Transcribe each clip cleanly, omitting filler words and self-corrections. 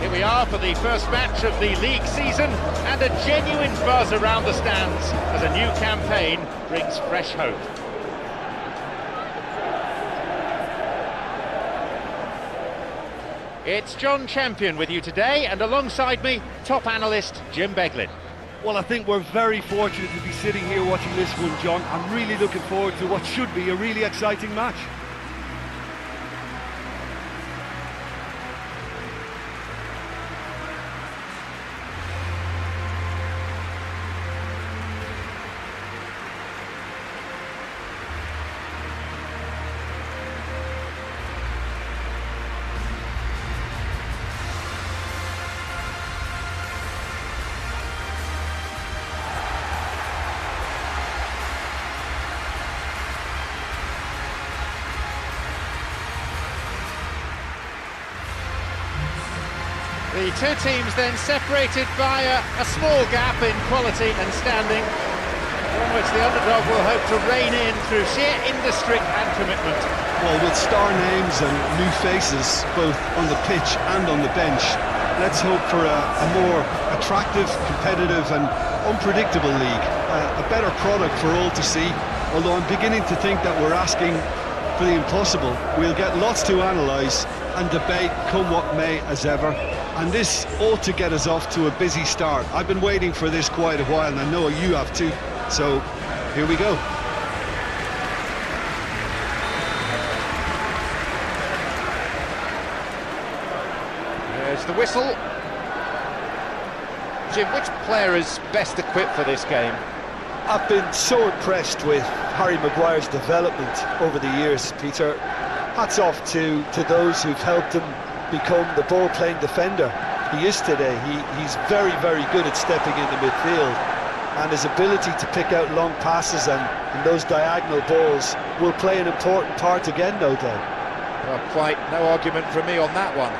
Here we are for the first match of the league season, and a genuine buzz around the stands as a new campaign brings fresh hope. It's John Champion with you today, and alongside me, top analyst Jim Beglin. Well, I think we're very fortunate to be sitting here watching this one, John. I'm really looking forward to what should be a really exciting match. The two teams then separated by a small gap in quality and standing, from which the underdog will hope to rein in through sheer industry and commitment. Well, with star names and new faces, both on the pitch and on the bench, let's hope for a more attractive, competitive and unpredictable league. A better product for all to see, although I'm beginning to think that we're asking for the impossible. We'll get lots to analyse and debate, come what may, as ever. And this ought to get us off to a busy start. I've been waiting for this quite a while, and I know you have too. So, here we go. There's the whistle. Jim, which player is best equipped for this game? I've been so impressed with Harry Maguire's development over the years, Peter. Hats off to those who've helped him become the ball-playing defender he is today. He's very, very good at stepping into midfield, and his ability to pick out long passes and those diagonal balls will play an important part again, no doubt. Well, quite no argument from me on that one.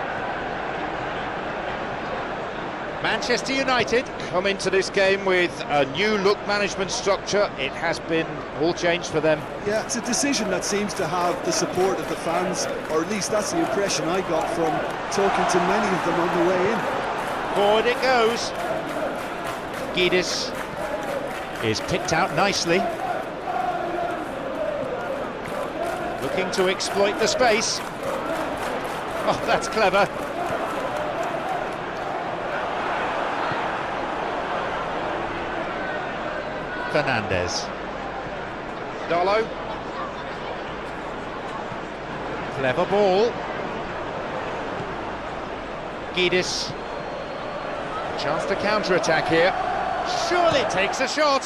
Manchester United come into this game with a new look management structure. It has been all changed for them. Yeah, it's a decision that seems to have the support of the fans, or at least that's the impression I got from talking to many of them on the way in. Forward it goes. Guedes is picked out nicely. Looking to exploit the space. Oh, that's clever. Fernandez. Dolo. Clever ball. Guedes. Chance to counter-attack here. Surely takes a shot.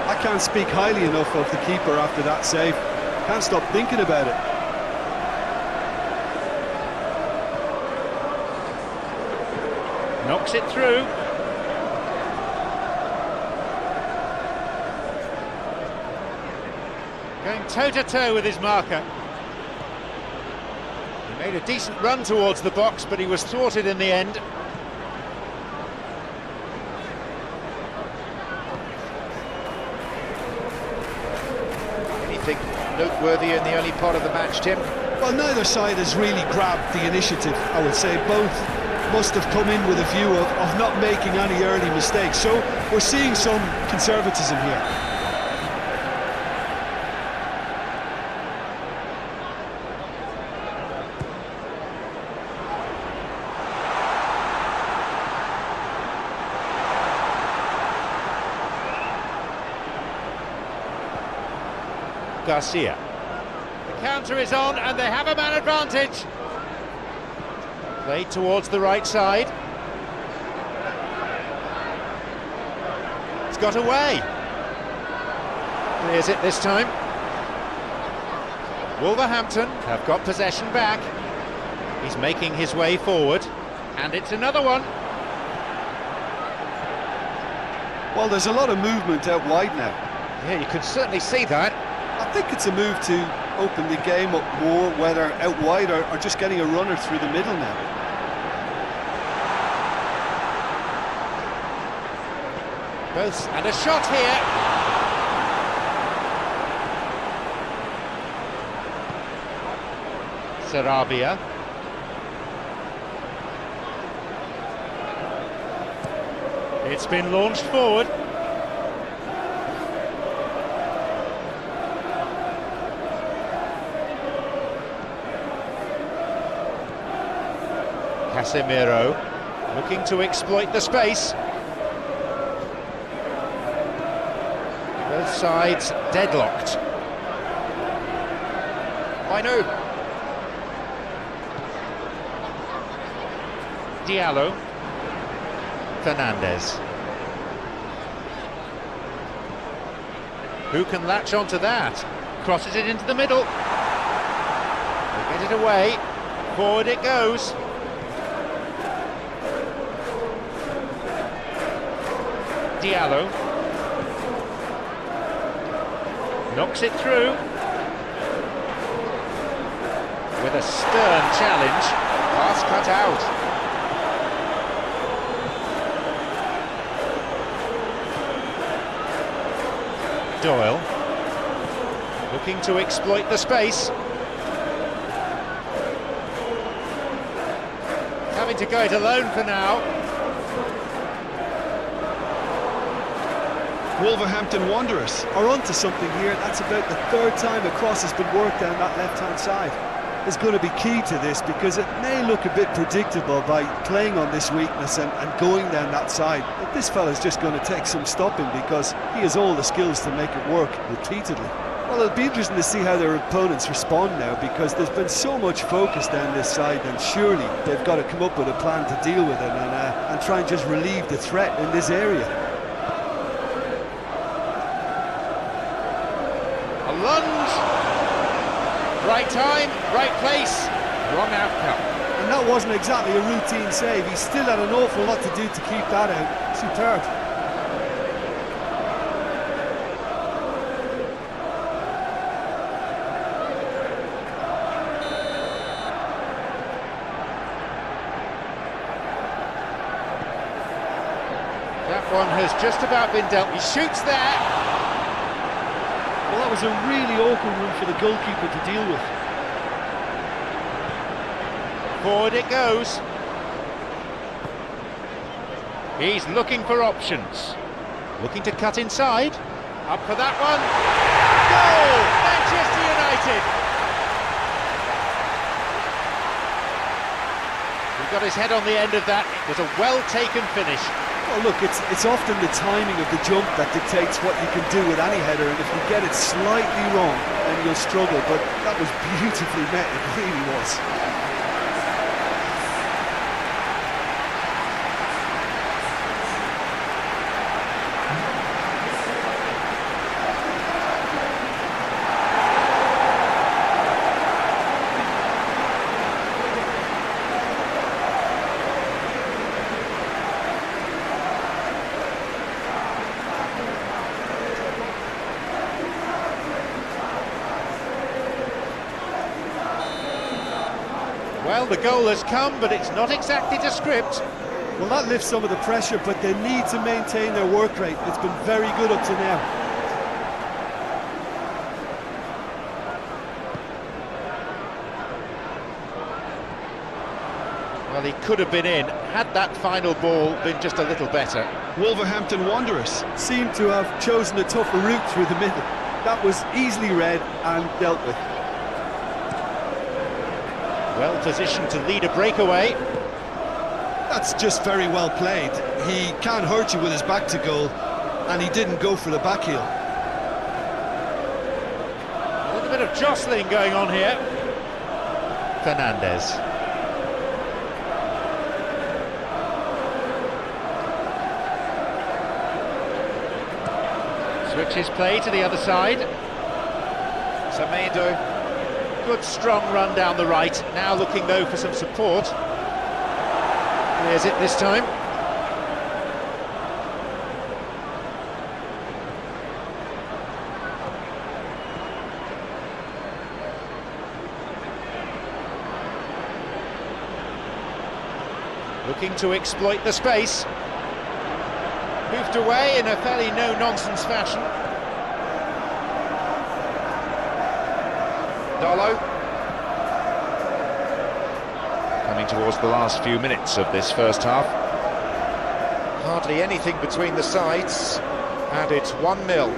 I can't speak highly enough of the keeper after that save. Can't stop thinking about it. Knocks it through. Going toe-to-toe with his marker. He made a decent run towards the box, but he was thwarted in the end. Anything noteworthy in the early part of the match, Tim? Well, neither side has really grabbed the initiative, I would say. Both must have come in with a view of not making any early mistakes. So we're seeing some conservatism here. Garcia. The counter is on and they have a man advantage. Played towards the right side. It's got away. Clears it this time. Wolverhampton have got possession back. He's making his way forward, and it's another one. Well, there's a lot of movement out wide now. Yeah, you can certainly see that. I think it's a move to open the game up more, whether out wide or just getting a runner through the middle now. Both, and a shot here. Sarabia. It's been launched forward. Casemiro looking to exploit the space. Both sides deadlocked. Bino. Diallo. Fernandez. Who can latch onto that? Crosses it into the middle. They get it away. Forward it goes. Diallo. Knocks it through. With a stern challenge. Pass cut out. Doyle, looking to exploit the space. Having to go it alone for now. Wolverhampton Wanderers Are onto something here. That's about the third time a cross has been worked down that left-hand side. Is going to be key to this because it may look a bit predictable by playing on this weakness and going down that side. But this fella's just going to take some stopping because he has all the skills to make it work repeatedly. Well, it'll be interesting to see how their opponents respond now because there's been so much focus down this side, and surely they've got to come up with a plan to deal with it and try and just relieve the threat in this area. A lunge. Right time, right place, wrong outcome. And that wasn't exactly a routine save. He still had an awful lot to do to keep that out. Superb. That one has just about been dealt. He shoots there. Well, that was a really awkward one for the goalkeeper to deal with. Forward it goes. He's looking for options. Looking to cut inside. Up for that one. Goal! Manchester United! He got his head on the end of that. It was a well-taken finish. Well, look, it's often the timing of the jump that dictates what you can do with any header, and if you get it slightly wrong, then you'll struggle, but that was beautifully met, it really was. Well, the goal has come, but it's not exactly to script. Well, that lifts some of the pressure, but they need to maintain their work rate. It's been very good up to now. Well, he could have been in, had that final ball been just a little better. Wolverhampton Wanderers Seem to have chosen a tougher route through the middle. That was easily read and dealt with. Well positioned to lead a breakaway. That's just very well played. He can't hurt you with his back to goal, and he didn't go for the back heel. A little bit of jostling going on here. Fernandez. Switches play to the other side. Semedo. Good strong run down the right, now looking though for some support. There's it this time. Looking to exploit the space. Hoofed away in a fairly no-nonsense fashion. Dolo. Coming towards the last few minutes of this first half. hardly anything between the sides, and it's 1-0.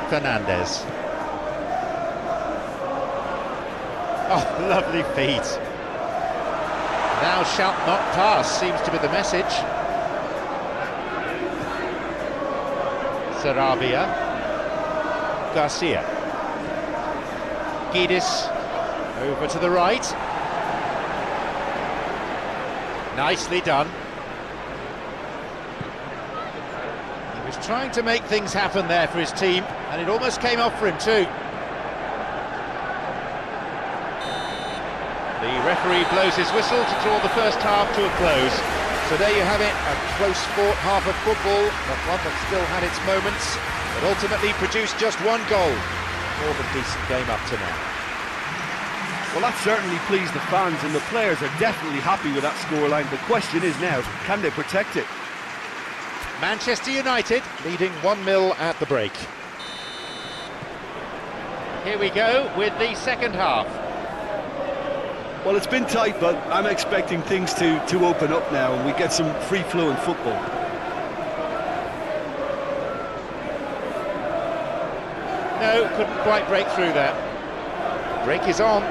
Fernandez. Oh, lovely feet. Thou shalt not pass seems to be the message. Sarabia. Garcia. Guedes over to the right. Nicely done. He was trying to make things happen there for his team, and it almost came off for him too. The referee blows his whistle to draw the first half to a close. So there you have it, a close-fought half of football, but one that still had its moments, but ultimately produced just one goal. More than decent game up to now. Well, that certainly pleased the fans, and the players are definitely happy with that scoreline. The question is now, can they protect it? Manchester United Leading 1-0 at the break. Here we go with the second half. Well, it's been tight, but I'm expecting things to open up now and we get some free-flowing football. No, couldn't quite break through that. Break is on.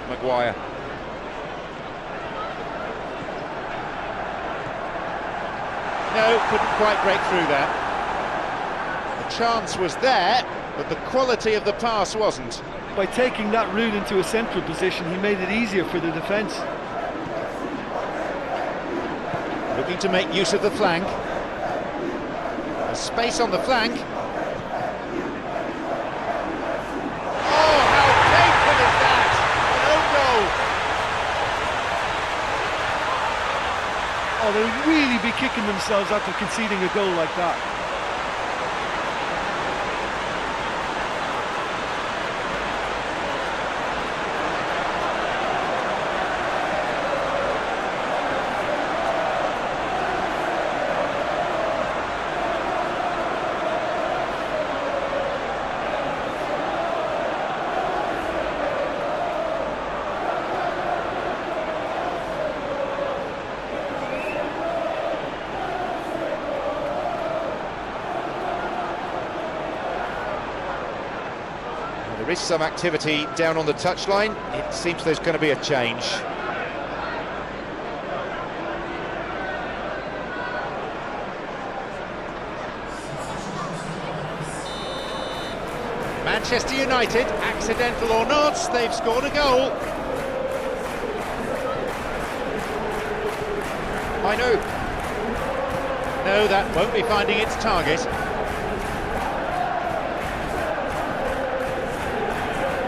Maguire. No, couldn't quite break through that. The chance was there, but the quality of the pass wasn't. By taking that route into a central position, he made it easier for the defence. Looking to make use of the flank. There's space on the flank. Oh, how painful is that? An own goal. Oh, they'll really be kicking themselves after conceding a goal like that. There is some activity down on the touchline. It seems there's going to be a change. Manchester United, accidental or not, they've scored a goal. I know. No, that won't be finding its target.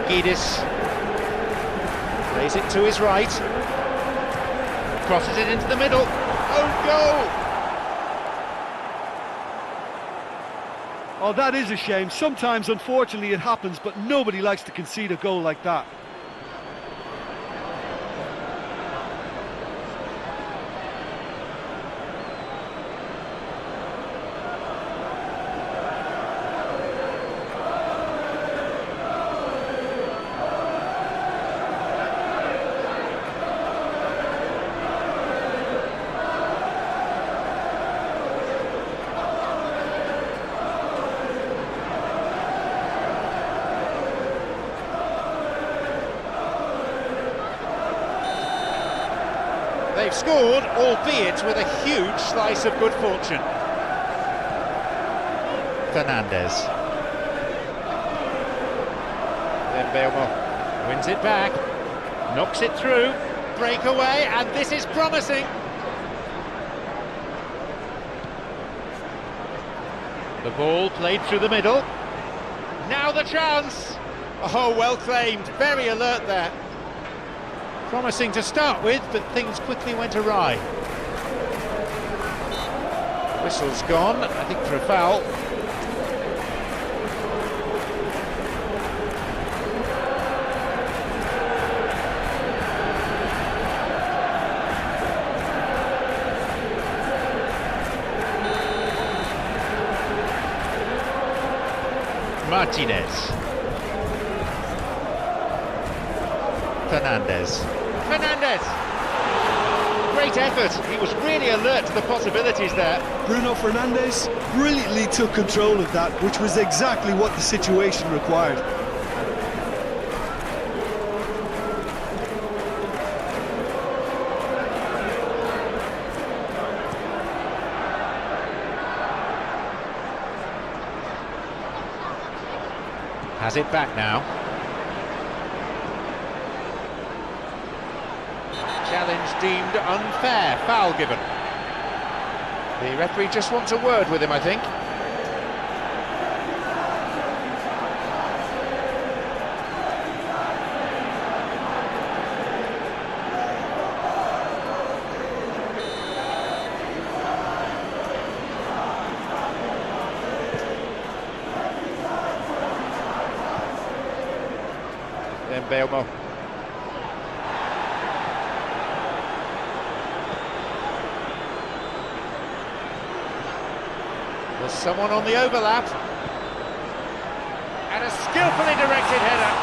Guedes plays it to his right, crosses it into the middle. Oh, goal! Oh, that is a shame. Sometimes, unfortunately, it happens, but nobody likes to concede a goal like that. They've scored, albeit with a huge slice of good fortune. Fernandez. Then Belmo wins it back, knocks it through, breakaway, and this is promising. The ball played through the middle. Now the chance. Oh, well claimed, very alert there. Promising to start with, but things quickly went awry. Whistle's gone, I think for a foul. Martinez. Fernandez. Great effort. He was really alert to the possibilities there. Bruno Fernandes brilliantly took control of that, which was exactly what the situation required. Has it back now. Challenge deemed unfair, foul given. The referee just wants a word with him, I think. Then Belmo. There's someone on the overlap. And a skillfully directed header.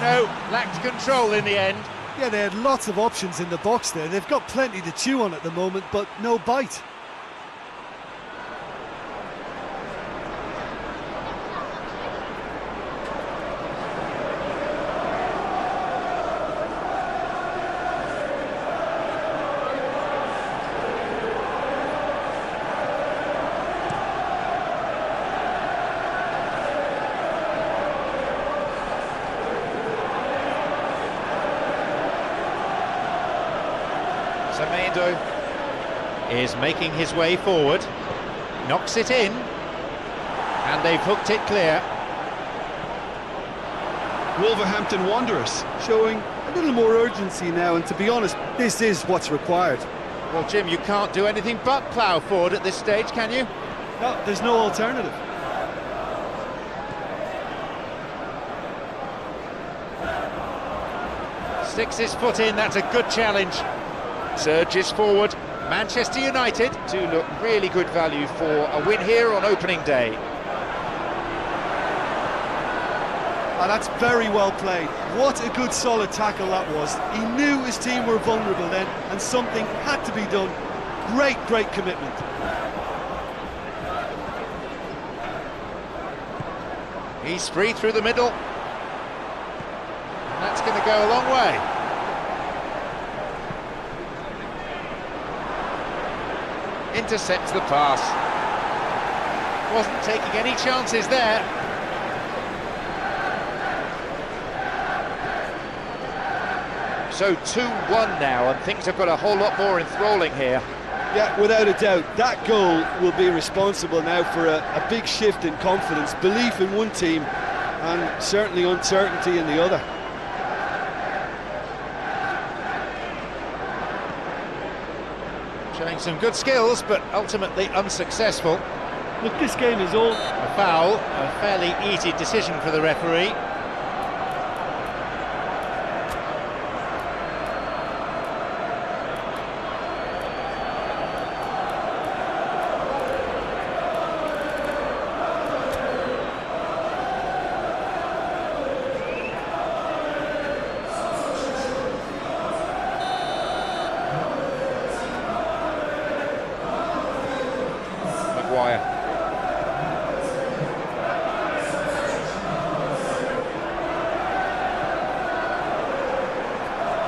No, lacked control in the end. Yeah, they had lots of options in the box there. They've got plenty to chew on at the moment, but no bite. Semedo is making his way forward, knocks it in, and they've hooked it clear. Wolverhampton Wanderers showing a little more urgency now, and to be honest, this is what's required. Well, Jim, you can't do anything but plough forward at this stage, can you? No, there's no alternative. Sticks his foot in, that's a good challenge. Surges forward, Manchester United to look really good value for a win here on opening day. And that's very well played. What a good solid tackle that was. He knew his team were vulnerable then, and something had to be done. Great commitment. He's free through the middle. And that's going to go a long way. Intercepts the pass. Wasn't taking any chances there. So 2-1 now, and things have got a whole lot more enthralling here. Yeah, without a doubt, that goal will be responsible now for a big shift in confidence, belief in one team, and certainly uncertainty in the other. Showing some good skills, but ultimately unsuccessful. Look, this game is all... A foul, a fairly easy decision for the referee.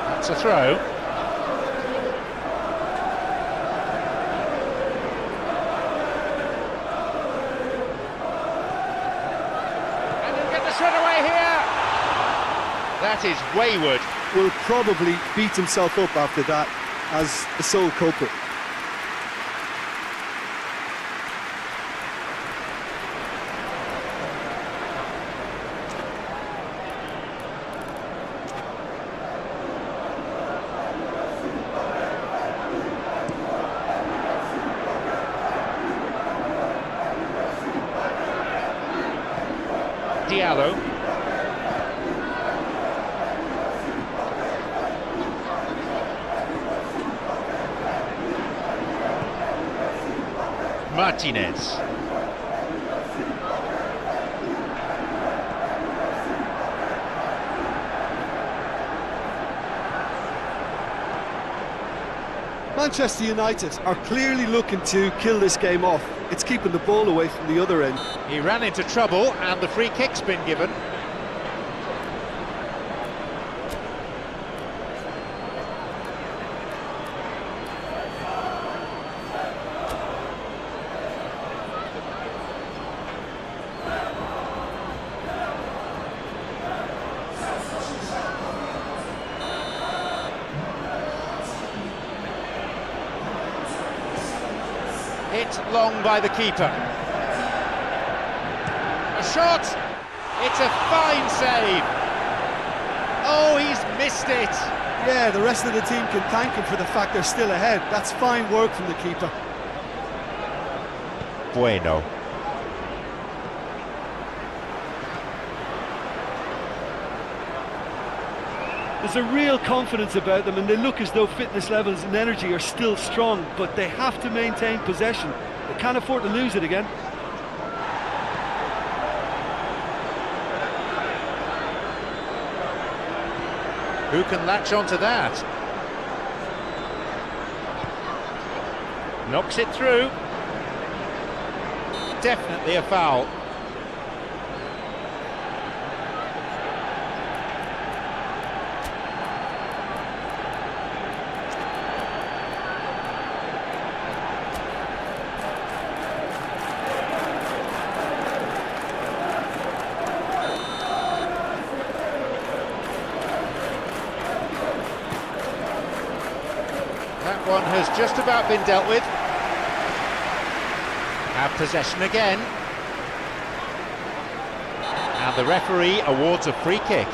That's a throw. And he'll get the shot away here. That is wayward. will probably beat himself up after that as the sole culprit. Diallo. Martinez. Manchester United are clearly looking to kill this game off. It's keeping the ball away from the other end. He ran into trouble and the free kick's been given. Hit long by the keeper. A shot! It's a fine save! Oh, he's missed it! Yeah, the rest of the team can thank him for the fact they're still ahead. That's fine work from the keeper. Bueno. There's a real confidence about them, and they look as though fitness levels and energy are still strong, but they have to maintain possession. They can't afford to lose it again. Who can latch onto that? Knocks it through. Definitely a foul. That one has just about been dealt with. Have possession again. And the referee awards a free kick.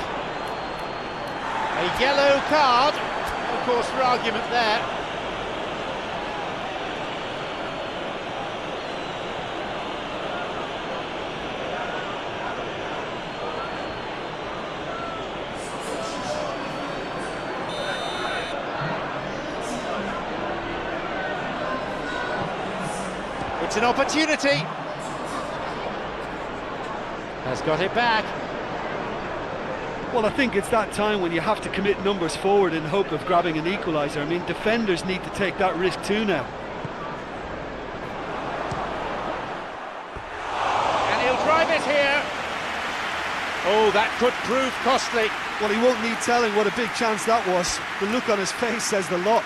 A yellow card, of course, for argument there. It's an opportunity. Has got it back. Well, I think it's that time when you have to commit numbers forward in hope of grabbing an equaliser. I mean, defenders need to take that risk too now. And he'll drive it here. Oh, that could prove costly. Well, he won't need telling what a big chance that was. The look on his face says the lot.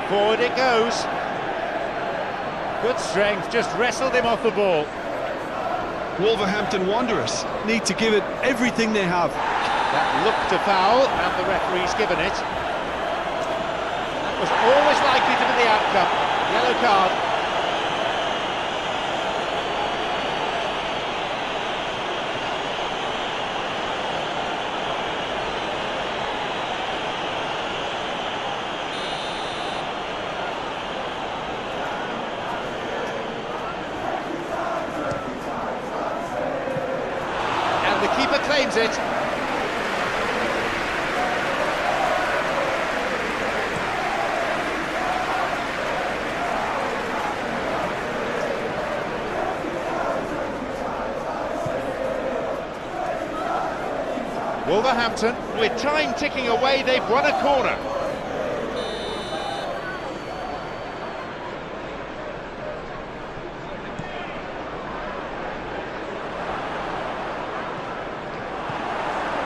Forward it goes. Good strength, just wrestled him off the ball. Wolverhampton Wanderers. Need to give it everything they have. That looked a foul, and the referee's given it. That was always likely to be the outcome. Yellow card. The keeper claims it. Wolverhampton, with time ticking away, they've won a corner.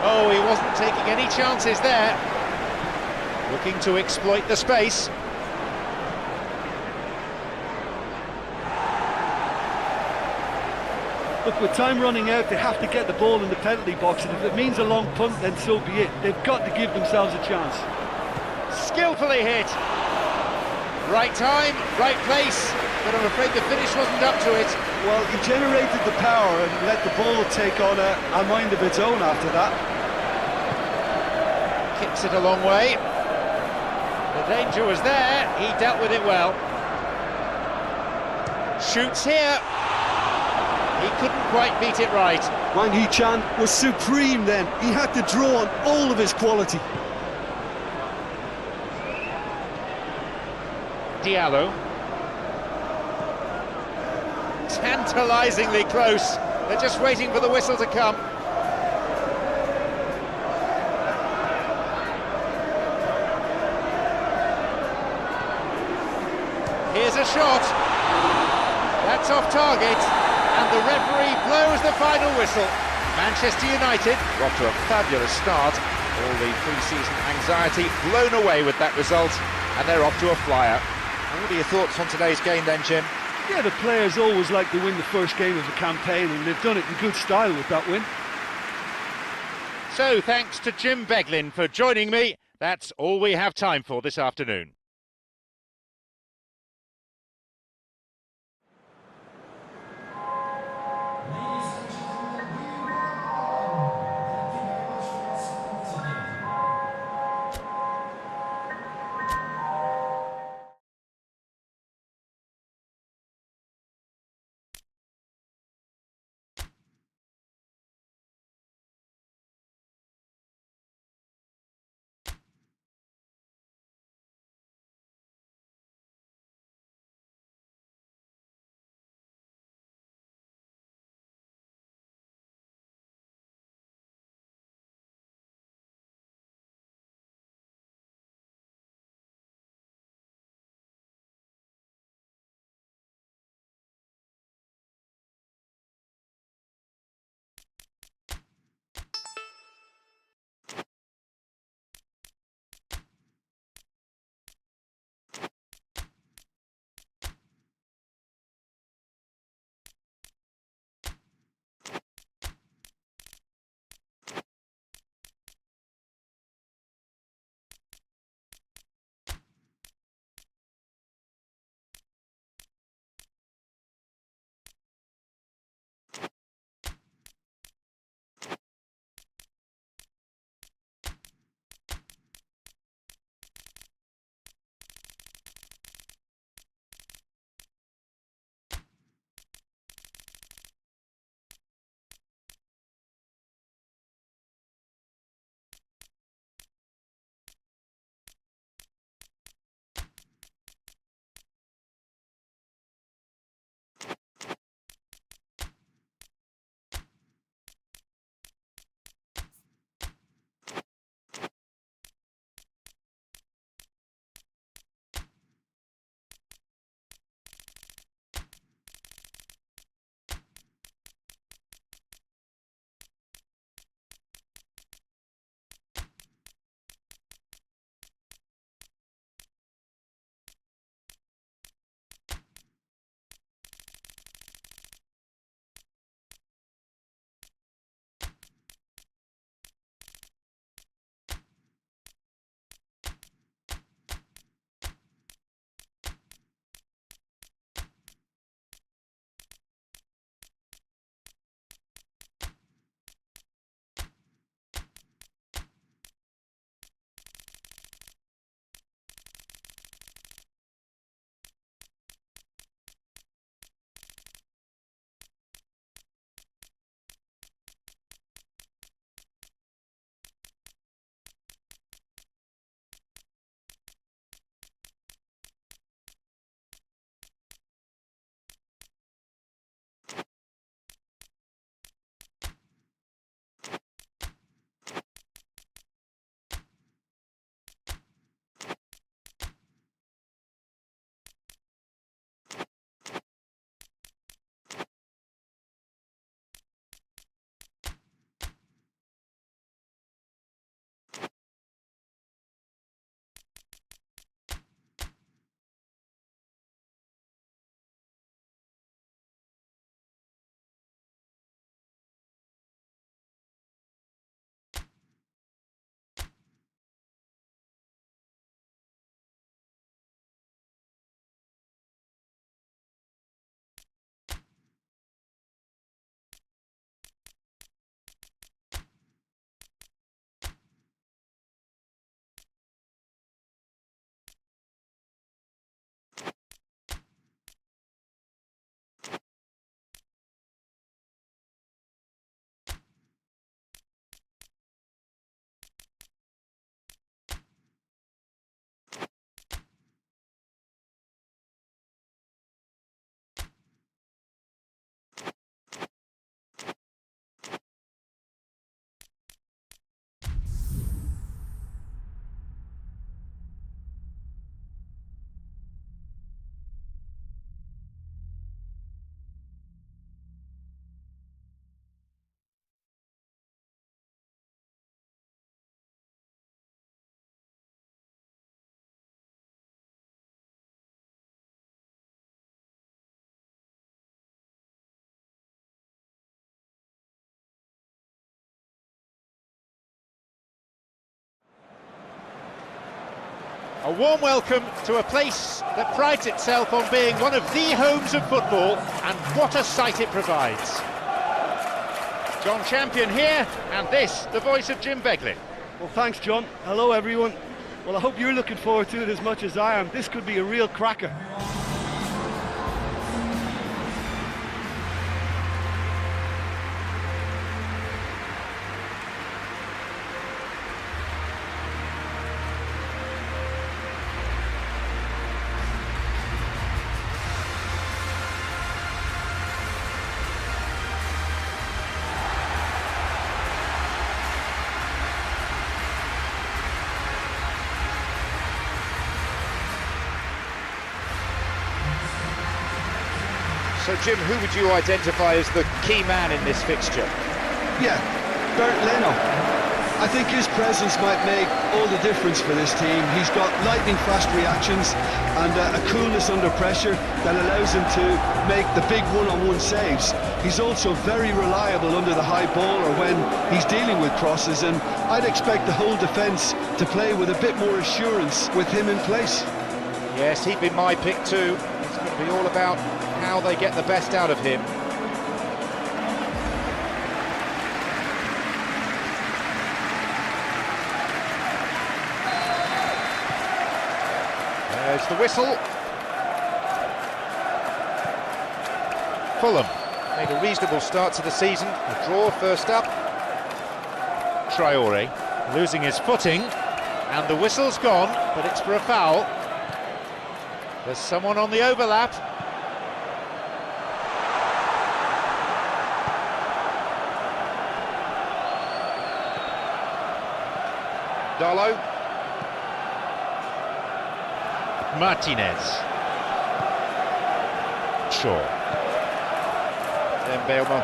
Oh, he wasn't taking any chances there. Looking to exploit the space. Look, with time running out, they have to get the ball in the penalty box, and if it means a long punt, then so be it. They've got to give themselves a chance. Skillfully hit. Right time, right place, but I'm afraid the finish wasn't up to it. Well, he generated the power and let the ball take on a mind of its own after that. Kicks it a long way. The danger was there, he dealt with it well. Shoots here. he couldn't quite beat it right. Wang Hee-chan was supreme then. He had to draw on all of his quality. Diallo. Tantalisingly close. They're just waiting for the whistle to come. Here's a shot. That's off target, and the referee blows the final whistle. Manchester United Got to a fabulous start. All the pre-season anxiety blown away with that result, and they're off to a flyer. And what are your thoughts on today's game then, Jim? Yeah, the players always like to win the first game of a campaign, and they've done it in good style with that win. So thanks to Jim Beglin for joining me. That's all we have time for this afternoon. A warm welcome to a place that prides itself on being one of the homes of football, and what a sight it provides. John Champion here, and this, the voice of Jim Beglin. Well, thanks, John. Hello, everyone. Well, I hope you're looking forward to it as much as I am. This could be a real cracker. So, Jim, who would you identify as the key man in this fixture? Yeah, Bert Leno. I think his presence might make all the difference for this team. He's got lightning-fast reactions and a coolness under pressure that allows him to make the big one-on-one saves. He's also very reliable under the high ball or when he's dealing with crosses, and I'd expect the whole defence to play with a bit more assurance with him in place. Yes, he'd be my pick too. It's going to be all about how they get the best out of him. There's the whistle. Fulham made a reasonable start to the season. A draw first up. Traore losing his footing, and the whistle's gone, but it's for a foul. There's someone on the overlap. Darlow. Martinez. Shaw. Then Belmo.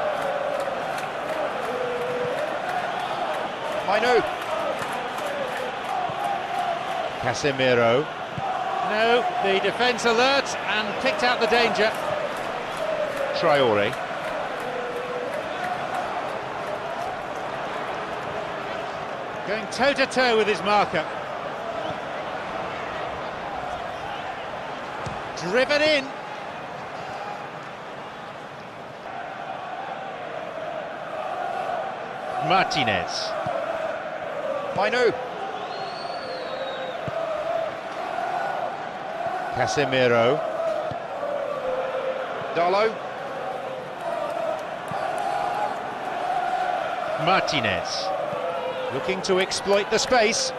Mainu. Casemiro. No, the defence alert and picked out the danger. Traore. Going toe-to-toe with his marker. Driven in. Martinez. Mainu. Casemiro. Darlow. Martinez. Looking to exploit the space.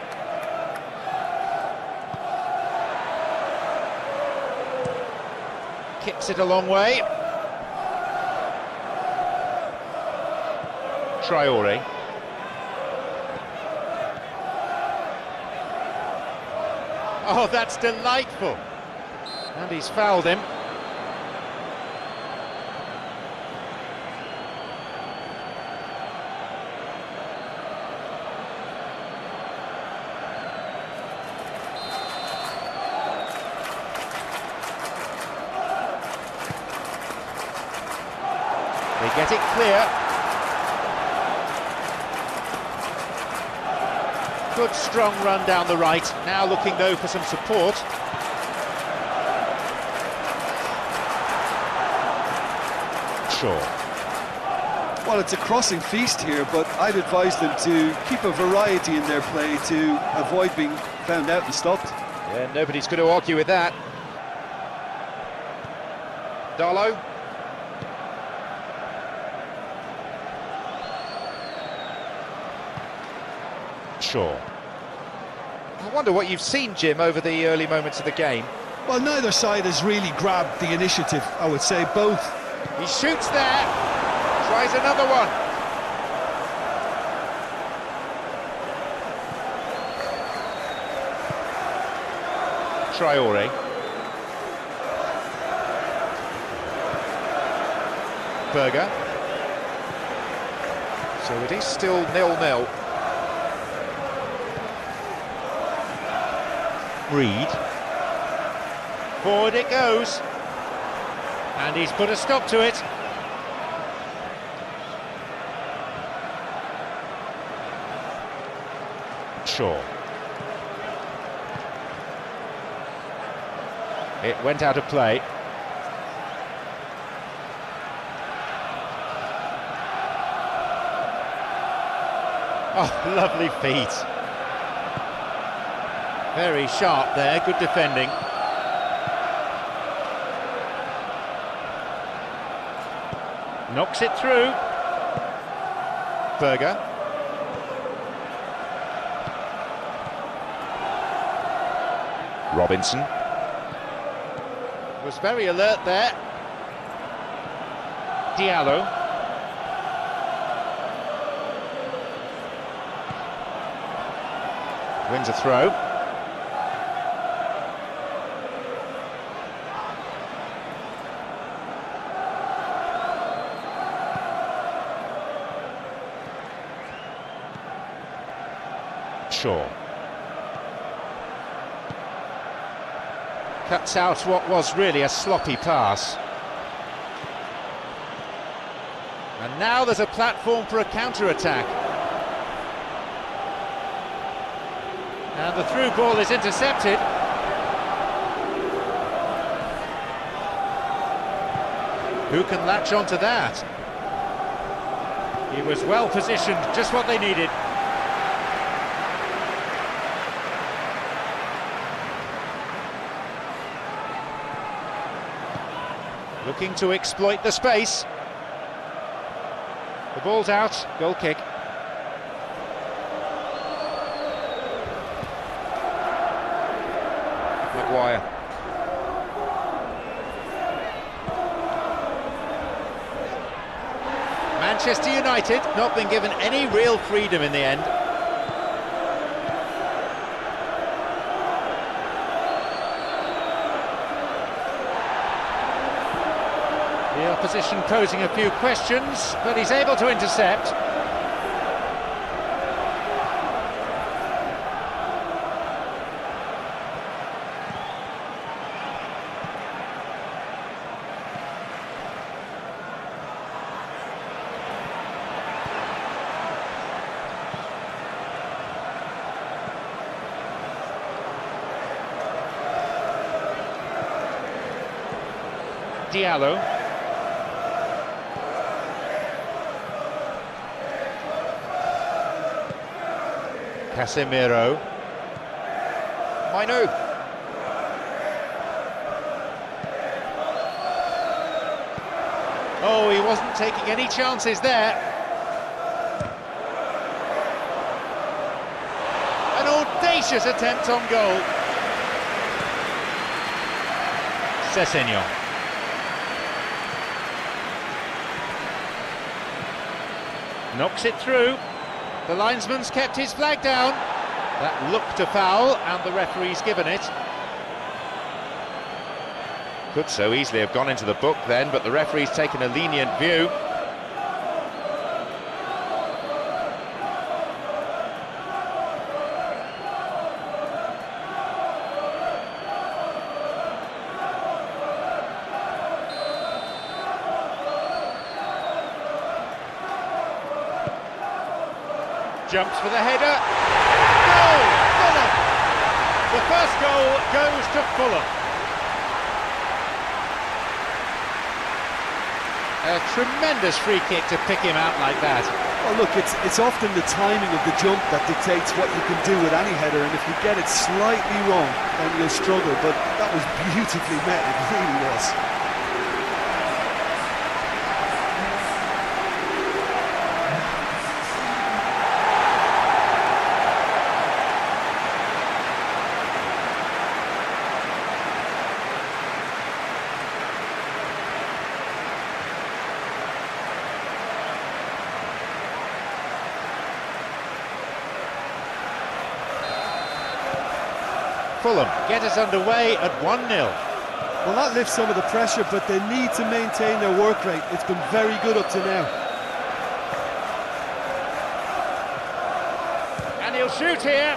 Kicks it a long way. Traore. Oh, that's delightful. And he's fouled him. They get it clear. Good strong run down the right. Now looking though for some support. Shaw. Well, it's a crossing feast here, but I'd advise them to keep a variety in their play to avoid being found out and stopped. Yeah, nobody's going to argue with that. Darlow. Shaw. I wonder what you've seen, Jim, over the early moments of the game. Well, neither side has really grabbed the initiative, I would say. Both. He shoots there. Tries another one. Traore. Berger. So it is still 0-0. Reed. Forward it goes. And he's put a stop to it. Shaw. It went out of play. Oh, lovely feet. Very sharp there, good defending. Knocks it through. Berger. Robinson. Was very alert there. Diallo. Wins a throw. Shaw. Cuts out what was really a sloppy pass. And now there's a platform for a counter-attack. And the through ball is intercepted. Who can latch onto that? He was well positioned, just what they needed. Looking to exploit the space. The ball's out, goal kick. Maguire. Manchester United not been given any real freedom in the end. The opposition posing a few questions, but he's able to intercept. Diallo. Casemiro. Mainu. Oh, he wasn't taking any chances there. An audacious attempt on goal. Sessegnon. Knocks it through. The linesman's kept his flag down. That looked a foul, and the referee's given it. Could so easily have gone into the book then, but the referee's taken a lenient view. Jumps for the header. Goal! Fulham! The first goal goes to Fulham. A tremendous free kick to pick him out like that. Well, look, it's often the timing of the jump that dictates what you can do with any header, and if you get it slightly wrong, then you'll struggle. But that was beautifully met, it really was. Fulham get us underway at 1-0. Well, that lifts some of the pressure, but they need to maintain their work rate. It's been very good up to now. And he'll shoot here.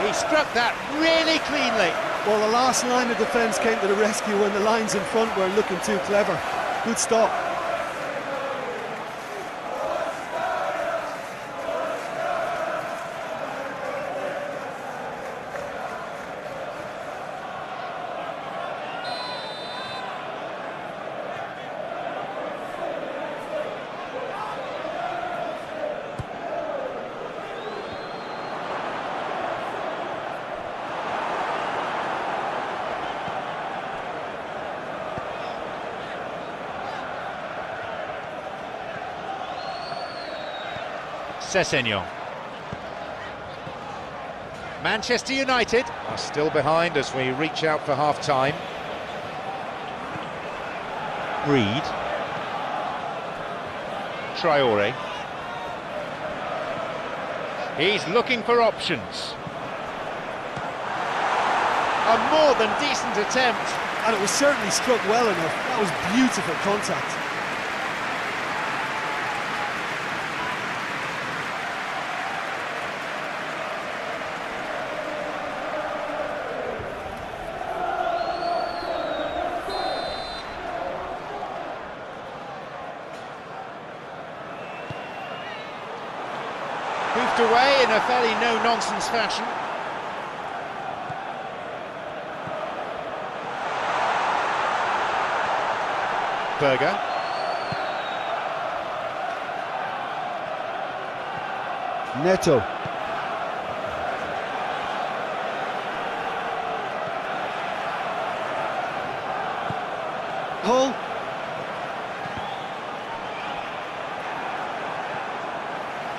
He struck that really cleanly. Well, the last line of defence came to the rescue when the lines in front weren't looking too clever. Good stop. Sessegnon. Manchester United Are still behind as we reach out for half-time. Reed. Traore. He's looking for options. A more than decent attempt. And it was certainly struck well enough. That was beautiful contact. Moved away in a fairly no-nonsense fashion. Berger. Neto. Hull.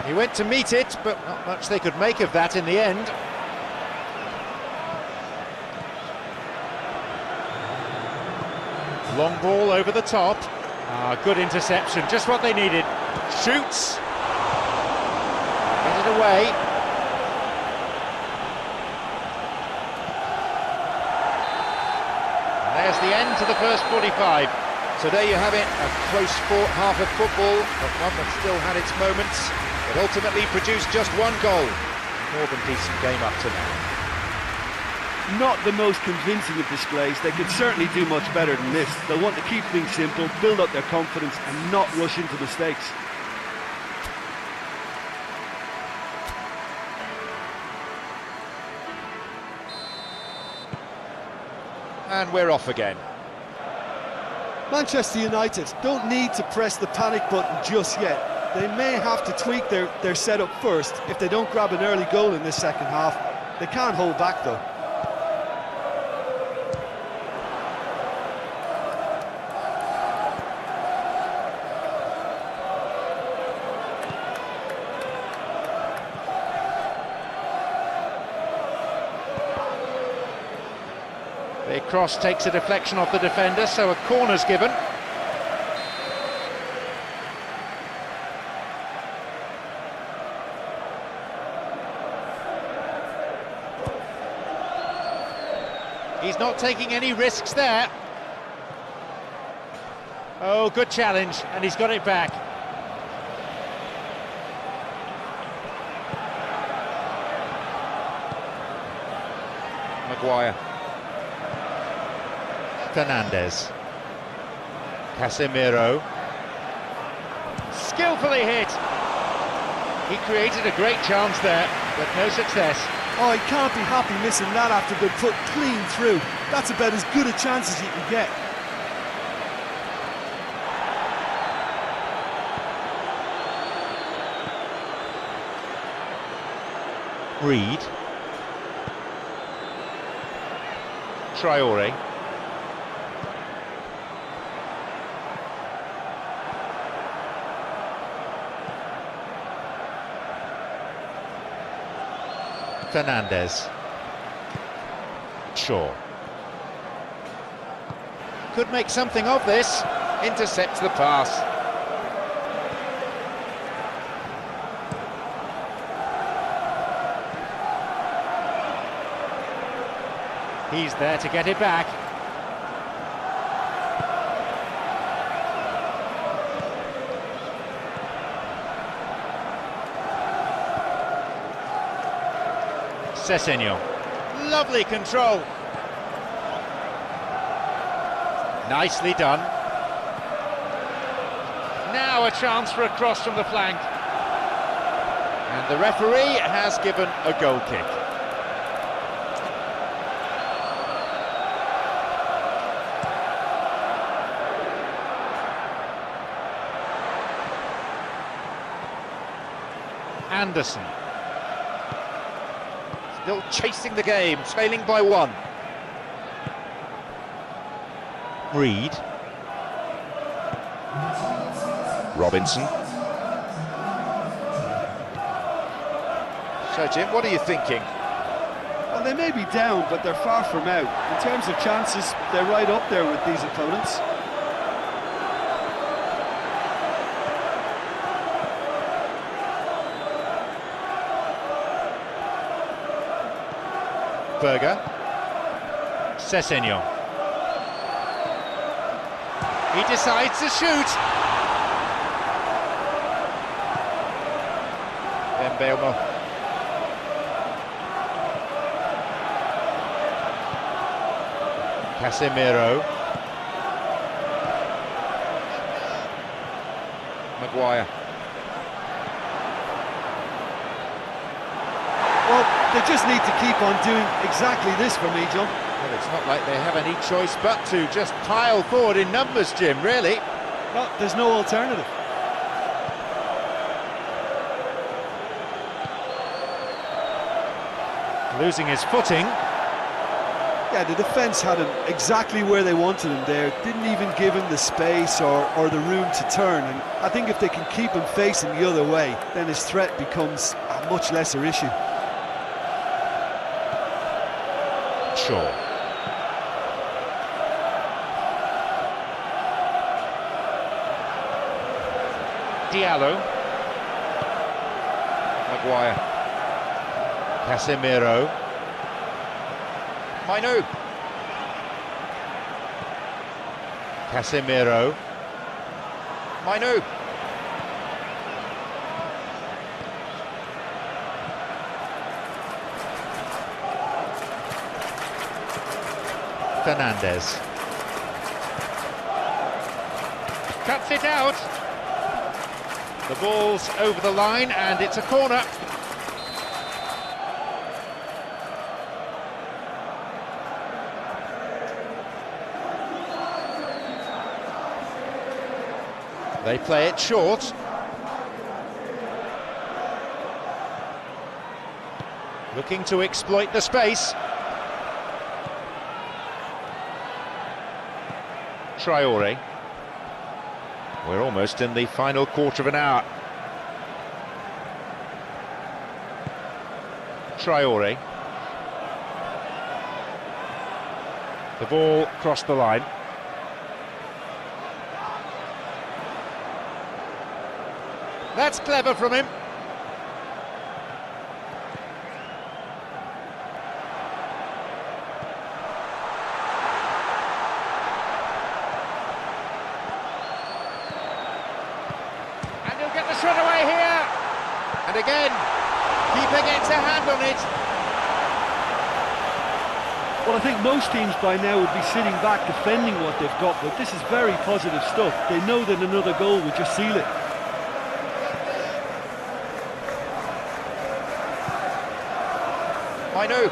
He went to meet it, but not much they could make of that in the end. Long ball over the top. Good interception, just what they needed. Shoots. Get it away. And there's the end to the first 45. So there you have it, a close-fought half of football, but one that still had its moments. It ultimately produced just one goal. More than decent game up to now. Not the most convincing of displays. They could certainly do much better than this. They'll want to keep things simple, build up their confidence and not rush into mistakes. And we're off again. Manchester United don't need to press the panic button just yet. They may have to tweak their setup first if they don't grab an early goal in this second half. They can't hold back though. The cross takes a deflection off the defender, so a corner's given. He's not taking any risks there. Oh, good challenge, and he's got it back. Maguire. Fernandes. Casemiro. Skillfully hit. He created a great chance there, but no success. Oh, he can't be happy missing that after being put clean through. That's about as good a chance as you can get. Reed. Traore. Fernandes. Shaw. Could make something of this. Intercepts the pass. He's there to get it back. Sessegnon. Lovely control. Nicely done. Now a chance for a cross from the flank. And the referee has given a goal kick. Anderson. Still chasing the game, trailing by one. Reed. Robinson. So, Jim, what are you thinking? Well, they may be down, but they're far from out. In terms of chances, they're right up there with these opponents. Berger. Sessegnon. He decides to shoot. Mbeumo. Casemiro. Maguire. Well, they just need to keep on doing exactly this for me, John. Well, it's not like they have any choice but to just pile forward in numbers, Jim, really. No, there's no alternative. Losing his footing. Yeah, the defence had him exactly where they wanted him there. Didn't even give him the space or the room to turn. And I think if they can keep him facing the other way, then his threat becomes a much lesser issue. Shaw. Diallo. Maguire. Casemiro. Mainu. Casemiro. Mainu. Fernandes. Cuts it out. The ball's over the line and it's a corner. They play it short. Looking to exploit the space. Traore. We're almost in the final quarter of an hour. Traore. The ball crossed the line. That's clever from him. And he'll get the shot away here. And again, keeper gets a hand on it. Well, I think most teams by now would be sitting back defending what they've got, but this is very positive stuff. They know that another goal would just seal it. Mainu.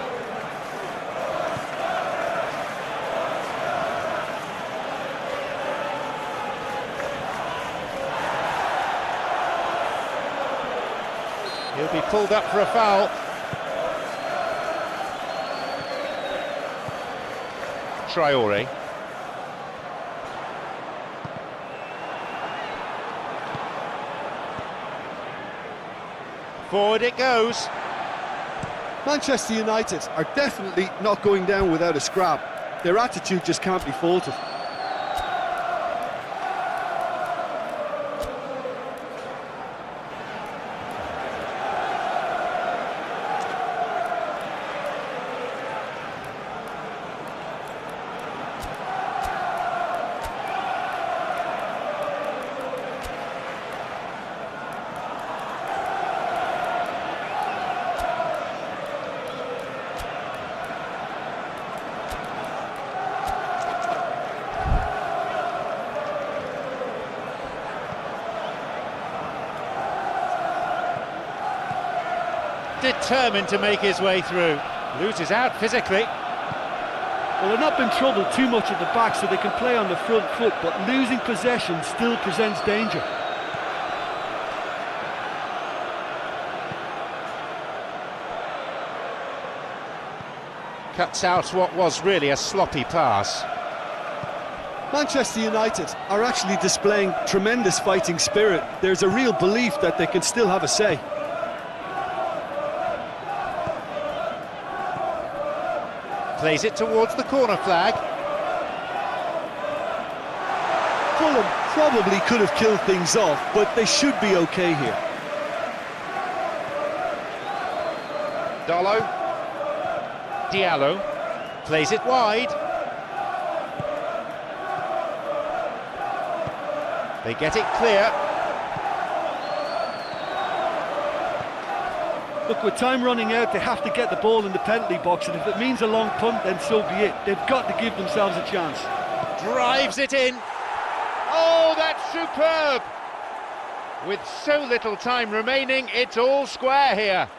He'll be pulled up for a foul. Traore. Forward it goes. Manchester United are definitely not going down without a scrap. Their attitude just can't be faulted. Determined to make his way through. Loses out physically. Well, they're not been troubled too much at the back, so they can play on the front foot, but losing possession still presents danger. Cuts out what was really a sloppy pass. Manchester United are actually displaying tremendous fighting spirit. There's a real belief that they can still have a say. Plays it towards the corner flag. Fulham probably could have killed things off, but they should be okay here. Diallo plays it wide. They get it clear. Look, with time running out, they have to get the ball in the penalty box, and if it means a long punt, then so be it. They've got to give themselves a chance. Drives it in. Oh, that's superb! With so little time remaining, it's all square here.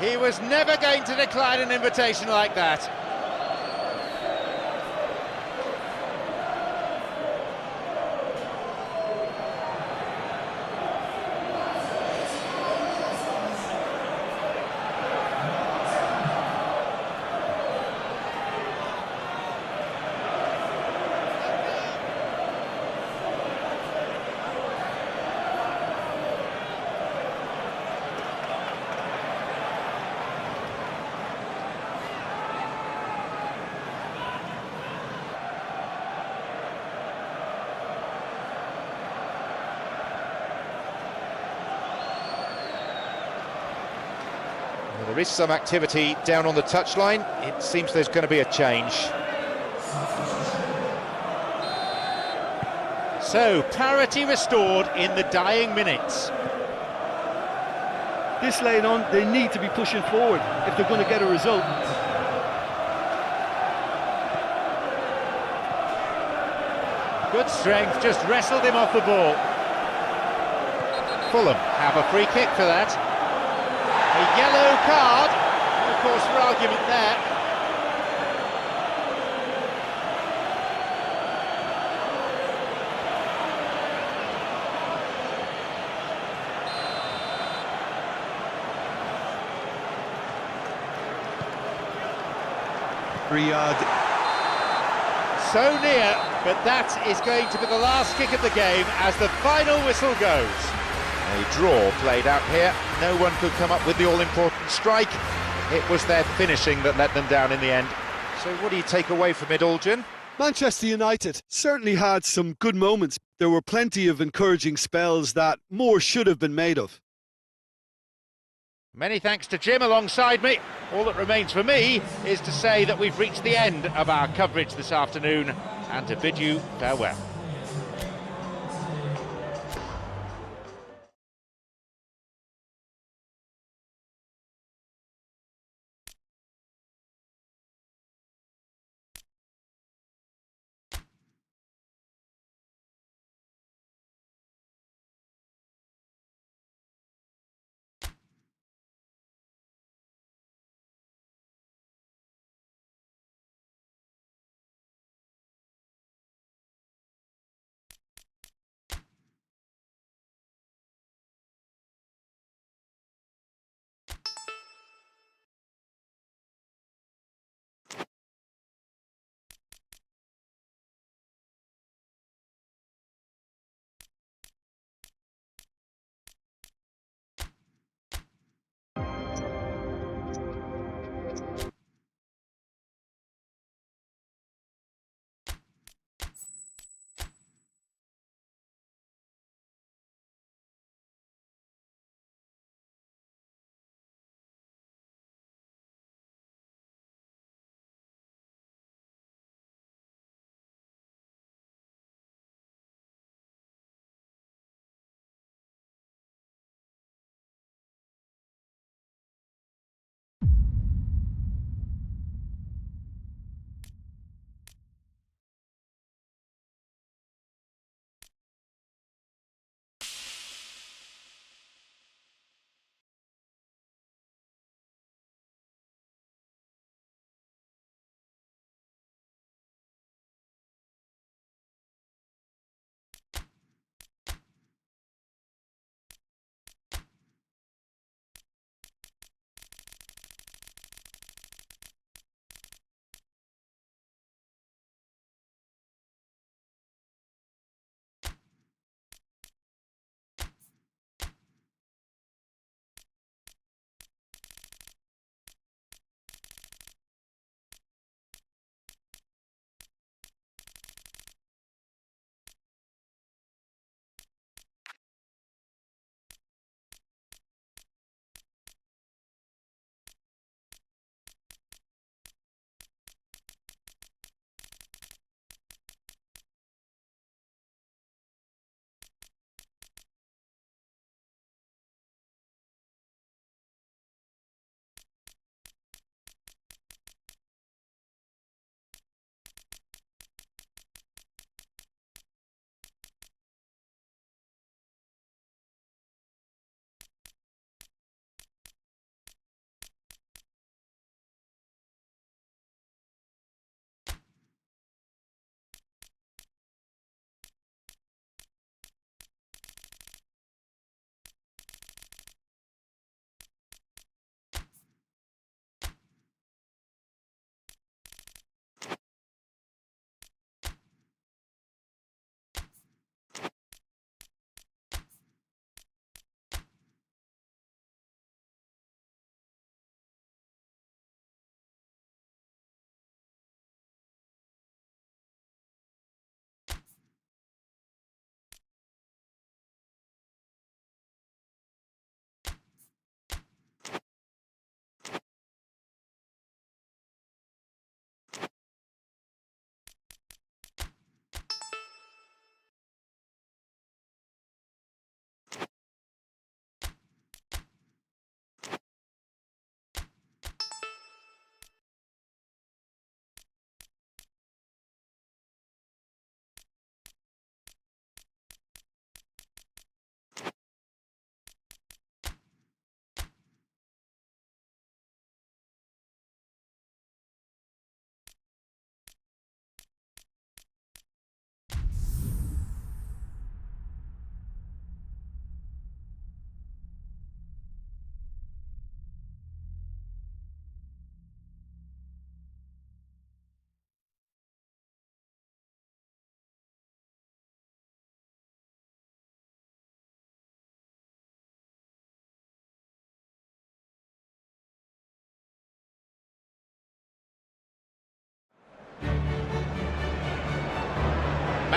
He was never going to decline an invitation like that. Well, there is some activity down on the touchline. It seems there's going to be a change. So, parity restored in the dying minutes. This late on, they need to be pushing forward if they're going to get a result. Good strength, just wrestled him off the ball. Fulham have a free kick for that. A yellow card, of course, for argument there. Riyadh. So near, but that is going to be the last kick of the game as the final whistle goes. A draw played out here. No one could come up with the all-important strike. It was their finishing that let them down in the end. So what do you take away from it, Algin? Manchester United certainly had some good moments. There were plenty of encouraging spells that more should have been made of. Many thanks to Jim alongside me. All that remains for me is to say that we've reached the end of our coverage this afternoon and to bid you farewell.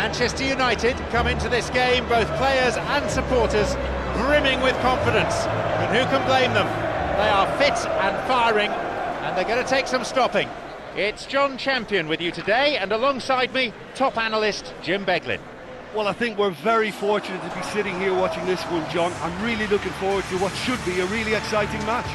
Manchester United come into this game, both players and supporters, brimming with confidence. And who can blame them? They are fit and firing, and they're going to take some stopping. It's John Champion with you today, and alongside me, top analyst Jim Beglin. Well, I think we're very fortunate to be sitting here watching this one, John. I'm really looking forward to what should be a really exciting match.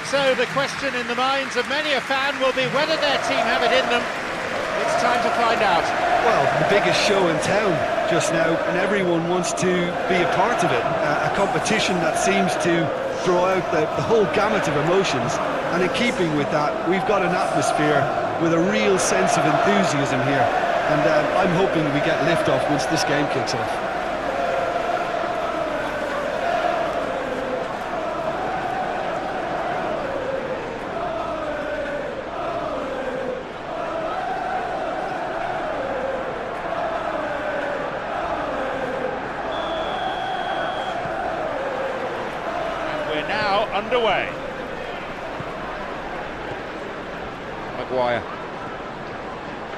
So the question in the minds of many a fan will be whether their team have it in them. It's time to find out. Well, the biggest show in town just now, and everyone wants to be a part of it. A competition that seems to draw out the whole gamut of emotions. And in keeping with that, we've got an atmosphere with a real sense of enthusiasm here. And I'm hoping we get lift-off once this game kicks off. Now underway. Maguire.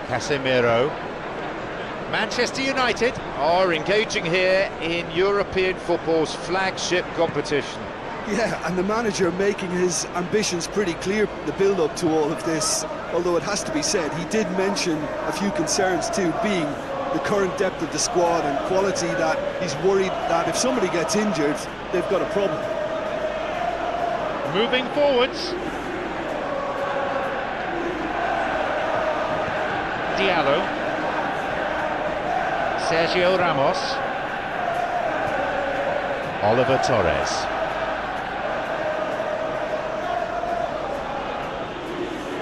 Casemiro. Manchester United Are engaging here in European football's flagship competition. Yeah, and the manager making his ambitions pretty clear, the build-up to all of this. Although it has to be said, he did mention a few concerns too, being the current depth of the squad and quality, that he's worried that if somebody gets injured, they've got a problem. moving forwards. Diallo. Sergio Ramos. Oliver Torres.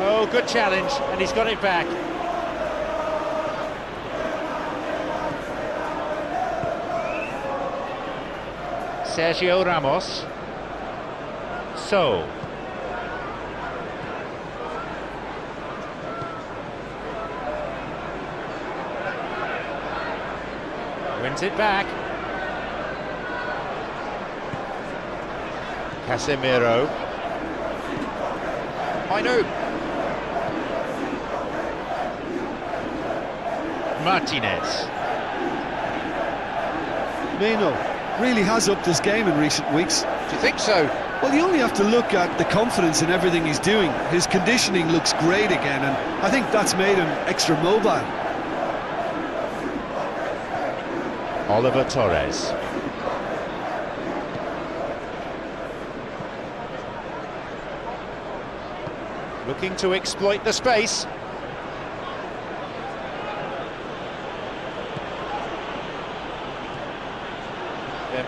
Oh, good challenge, and he's got it back. Sergio Ramos. So. Wins it back. Casemiro. I know. Martinez. Meno really has upped his game in recent weeks. Do you think so? Well, you only have to look at the confidence in everything he's doing. His conditioning looks great again, and I think that's made him extra mobile. Oliver Torres. Looking to exploit the space.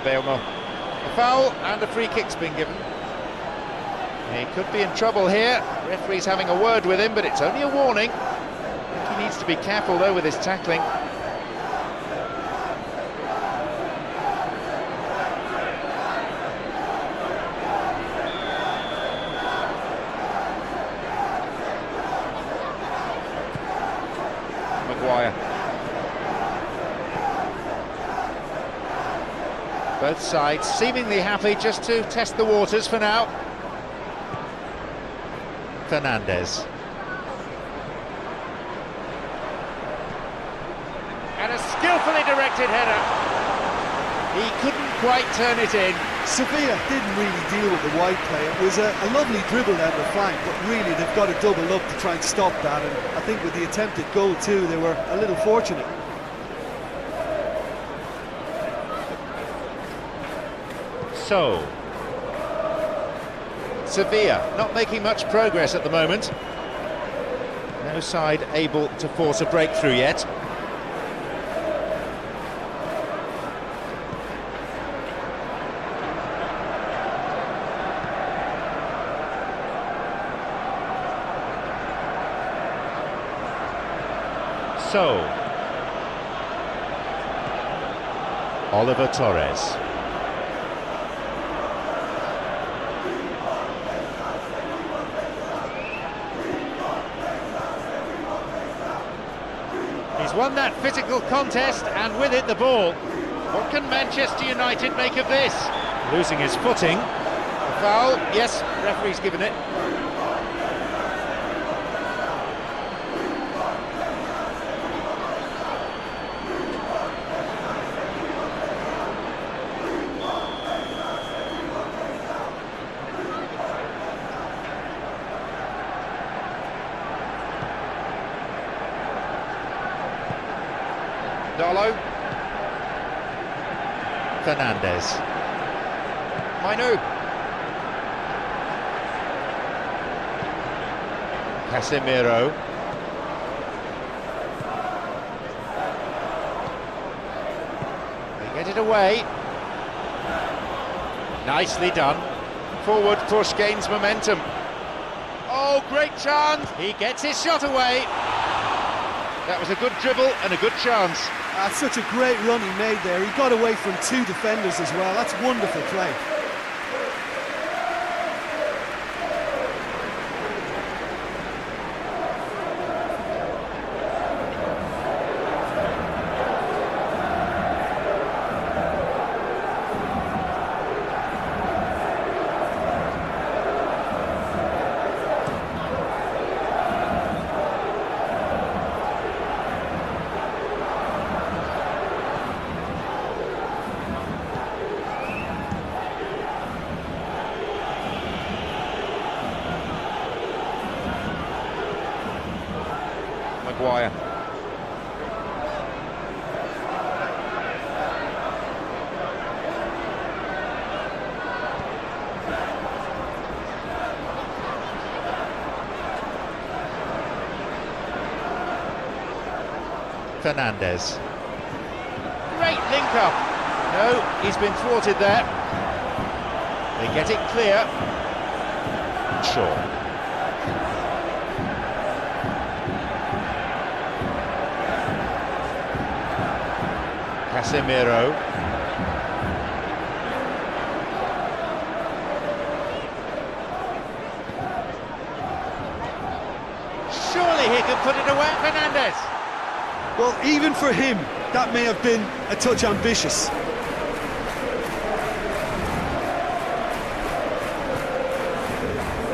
Belmo. A foul and a free kick's been given. He could be in trouble here. Referee's having a word with him, but it's only a warning. I think he needs to be careful though with his tackling. Maguire. Both sides seemingly happy just to test the waters for now. Fernandes. And a skillfully directed header. He couldn't quite turn it in. Sevilla didn't really deal with the wide play. It was a lovely dribble down the flank, but really they've got to double up to try and stop that, and I think with the attempted goal too, they were a little fortunate. So, Sevilla not making much progress at the moment. No side able to force a breakthrough yet. So, Oliver Torres. He's won that physical contest, and with it the ball. What can Manchester United make of this? Losing his footing. A foul, yes, referee's given it. Dolo. Fernandez. Mainu. Casemiro. They get it away. Nicely done. Forward push gains momentum. Oh, great chance. He gets his shot away. That was a good dribble and a good chance. That's such a great run he made there. He got away from two defenders as well. That's wonderful play. Maguire. Fernandez. Great link up. No, he's been thwarted there. They get it clear. Shaw. Casemiro. Surely he can put it away, Fernandez. Well, even for him, that may have been a touch ambitious.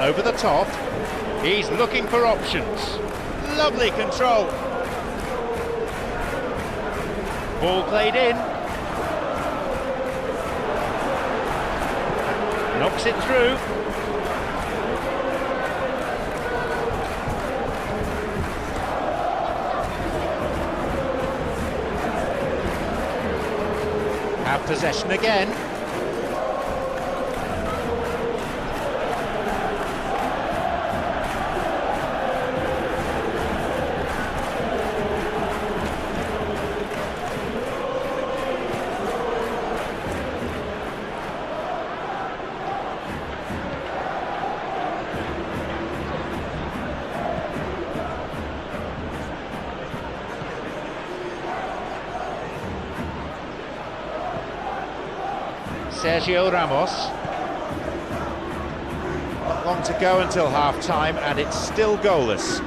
Over the top. He's looking for options. Lovely control. Ball played in. Knocks it through. Have possession again. Sergio Ramos. Not long to go until half-time, and it's still goalless.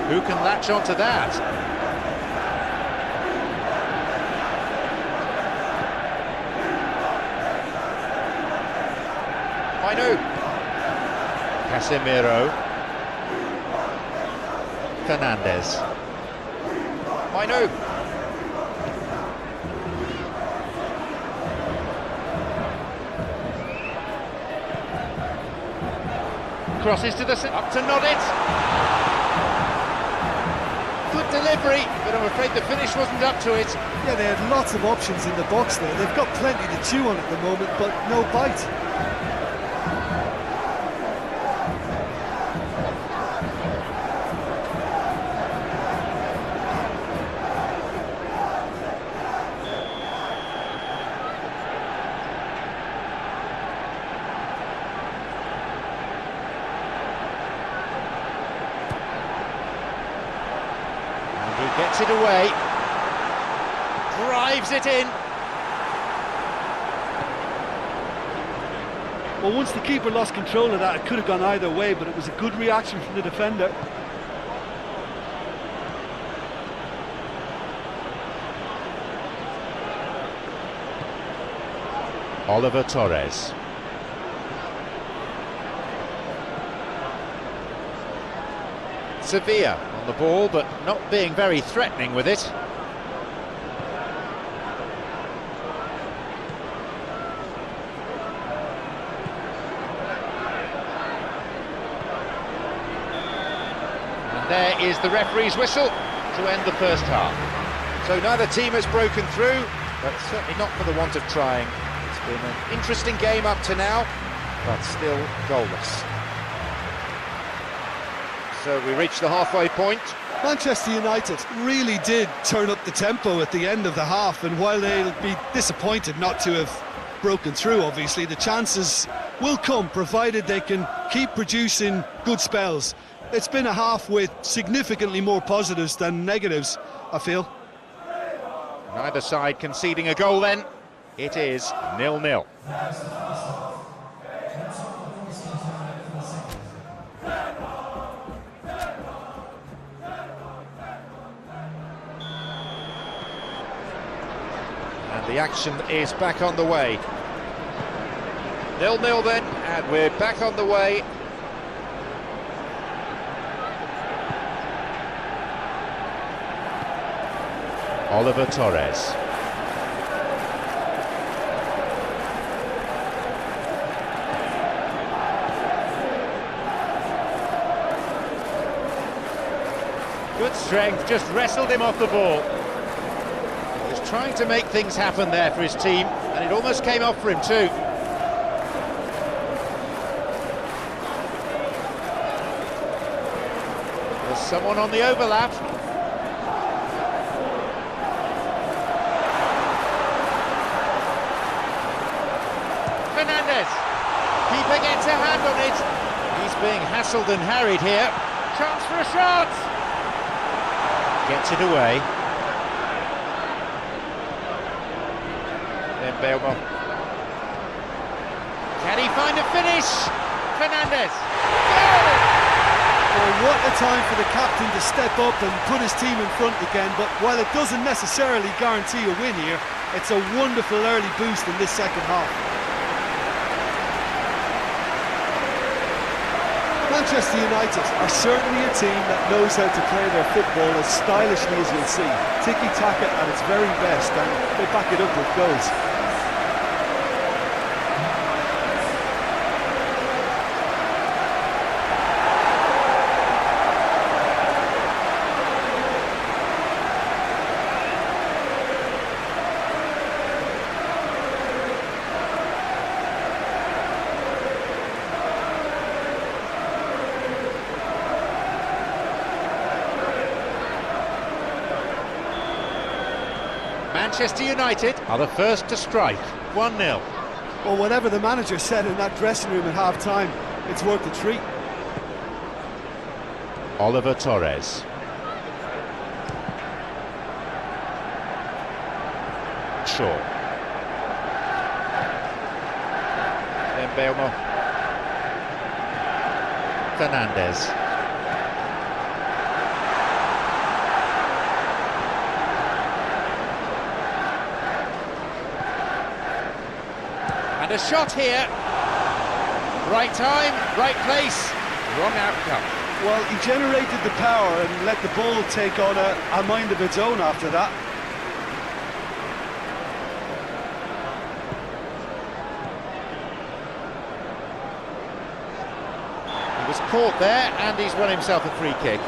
Who can latch onto that? Mainu. Casemiro. Fernandez. I know. Crosses to the up to Noddit. Good delivery, but I'm afraid the finish wasn't up to it. Yeah, they had lots of options in the box there. They've got plenty to chew on at the moment, but no bite. Gets it away, drives it in. Well, once the keeper lost control of that, it could have gone either way, but it was a good reaction from the defender. Oliver Torres. Sevilla on the ball, but not being very threatening with it. And there is the referee's whistle to end the first half. So neither team has broken through, but certainly not for the want of trying. It's been an interesting game up to now, but still goalless. So we reach the halfway point. Manchester United really did turn up the tempo at the end of the half, and while they'll be disappointed not to have broken through, obviously, the chances will come, provided they can keep producing good spells. It's been a half with significantly more positives than negatives, I feel. Neither side conceding a goal then. It is 0-0. The action is back on the way. 0-0 then, and we're back on the way. Oliver Torres. Good strength, just wrestled him off the ball. Trying to make things happen there for his team, and it almost came off for him too. There's someone on the overlap. Fernandez. Keeper gets a hand on it. He's being hassled and harried here. Chance for a shot. Gets it away. Belmo. Can he find a finish? Fernandez. Goal! Well, what a time for the captain to step up and put his team in front again, but while it doesn't necessarily guarantee a win here, it's a wonderful early boost in this second half. Manchester United are certainly a team that knows how to play their football as stylishly as you'll see. Tiki-taka at its very best, and they back it up with goals. Manchester United are the first to strike, 1-0. Well, whatever the manager said in that dressing room at half-time, it's worth a treat. Oliver Torres. Shaw. Then Belmo. Fernandez. And a shot here. Right time, right place, wrong outcome. Well, he generated the power and let the ball take on a mind of its own after that. He was caught there, and he's won himself a free kick.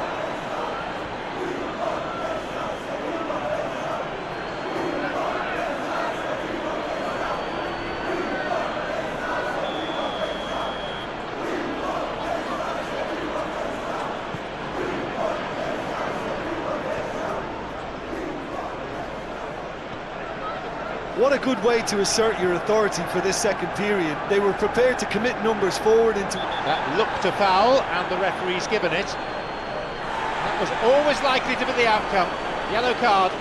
What a good way to assert your authority for this second period. They were prepared to commit numbers forward into... That looked a foul, and the referee's given it. That was always likely to be the outcome. Yellow card.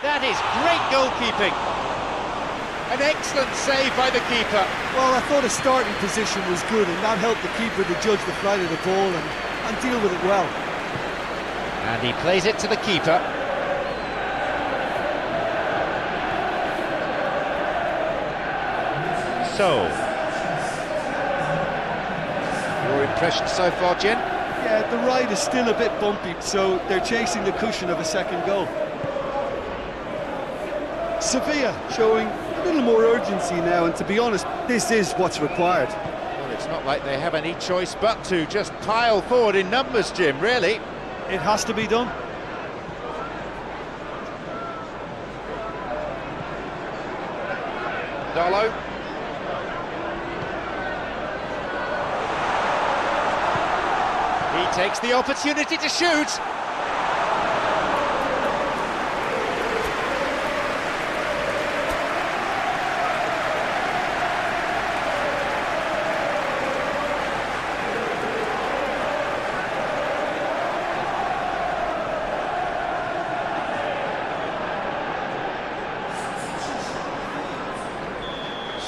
That is great goalkeeping. An excellent save by the keeper. Well, I thought his starting position was good, and that helped the keeper to judge the flight of the ball and deal with it well. And he plays it to the keeper. So, your impression so far, Jim? Yeah, the ride is still a bit bumpy, so they're chasing the cushion of a second goal. Sevilla showing a little more urgency now, and to be honest, this is what's required. Well, it's not like they have any choice but to just pile forward in numbers, Jim, really. It has to be done. Darlow. He takes the opportunity to shoot.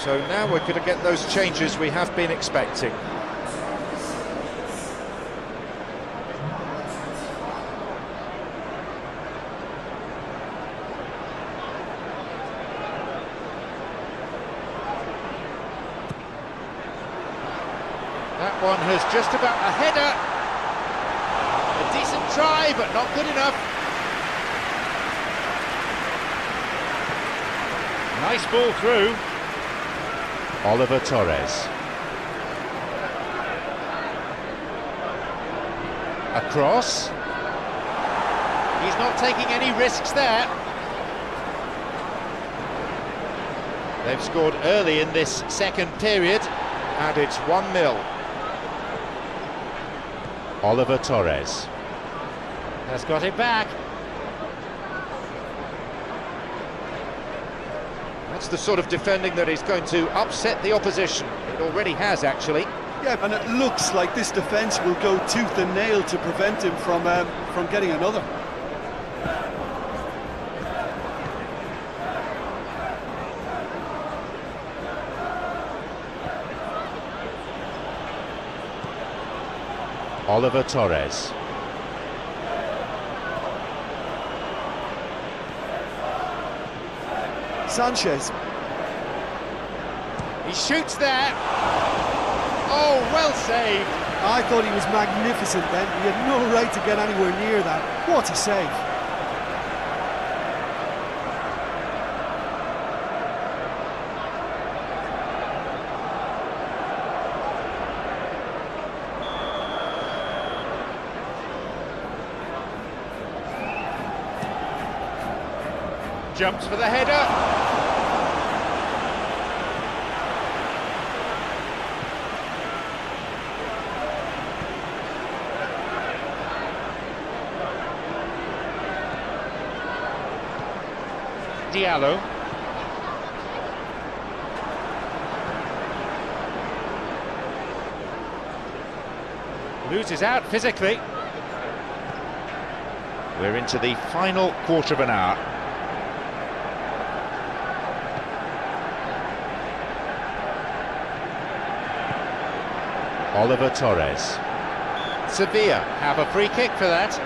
So now we're going to get those changes we have been expecting. That one has just about a header. A decent try, but not good enough. Nice ball through. Oliver Torres. A cross. He's not taking any risks there. They've scored early in this second period, and it's 1-0. Oliver Torres has got it back. That's the sort of defending that is going to upset the opposition. It already has, actually. Yeah, and it looks like this defence will go tooth and nail to prevent him from getting another. Oliver Torres. Sanchez. He shoots there. Oh, well saved. I thought he was magnificent then. He had no right to get anywhere near that. What a save. Jumps for the header. Diallo. Loses out physically. We're into the final quarter of an hour. Oliver Torres. Sevilla have a free kick for that.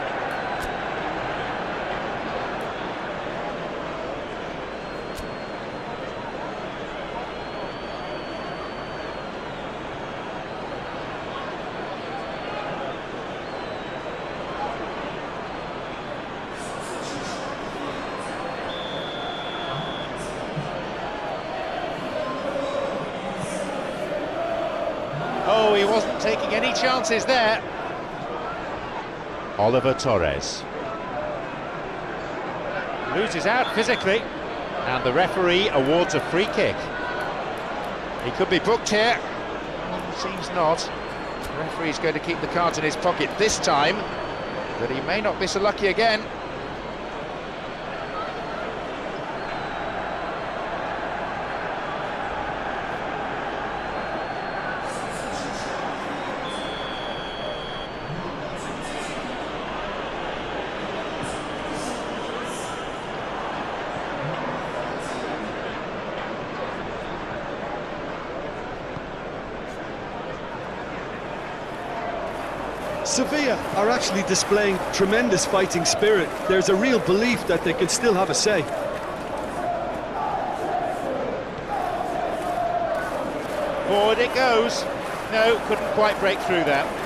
Oh, he wasn't taking any chances there. Oliver Torres loses out physically, and the referee awards a free kick. He could be booked here. Seems not. The referee's going to keep the cards in his pocket this time, but he may not be so lucky again. Sevilla are actually displaying tremendous fighting spirit. There's a real belief that they can still have a say. Forward it goes. No, couldn't quite break through that.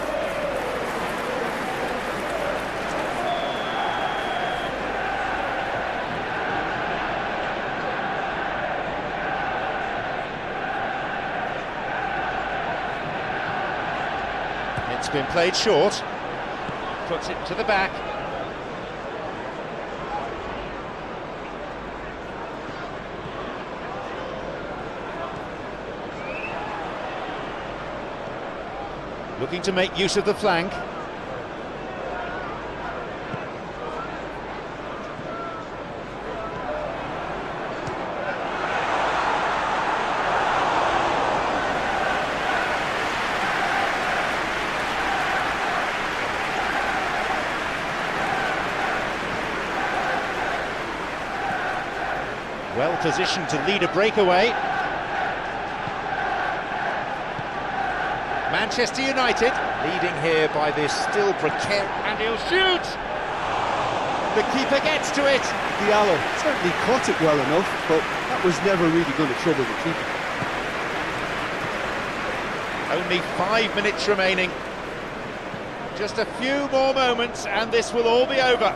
It's been played short, puts it to the back. Looking to make use of the flank. Well positioned to lead a breakaway. Manchester United leading here by this still precarious, and he'll shoot! The keeper gets to it. Diallo certainly caught it well enough, but that was never really going to trouble the keeper. Only 5 minutes remaining. Just a few more moments and this will all be over.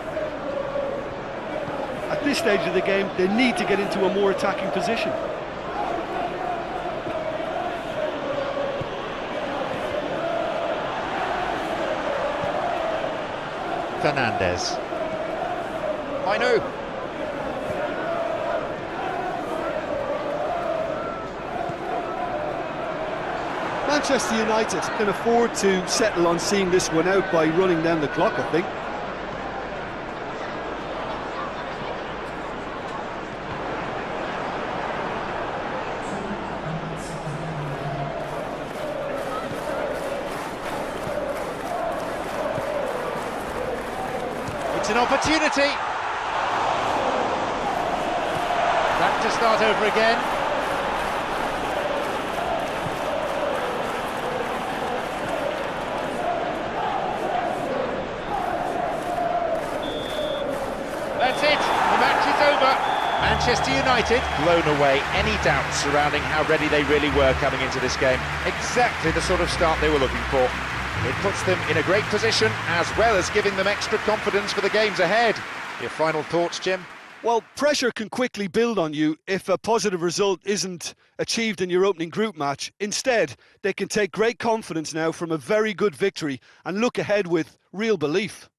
At this stage of the game, they need to get into a more attacking position. Fernandez. I know. Manchester United can afford to settle on seeing this one out by running down the clock, I think. It's an opportunity. Back to start over again. That's it. The match is over. Manchester United blown away any doubts surrounding how ready they really were coming into this game. Exactly the sort of start they were looking for. It puts them in a great position, as well as giving them extra confidence for the games ahead. Your final thoughts, Jim? Well, pressure can quickly build on you if a positive result isn't achieved in your opening group match. Instead, they can take great confidence now from a very good victory and look ahead with real belief.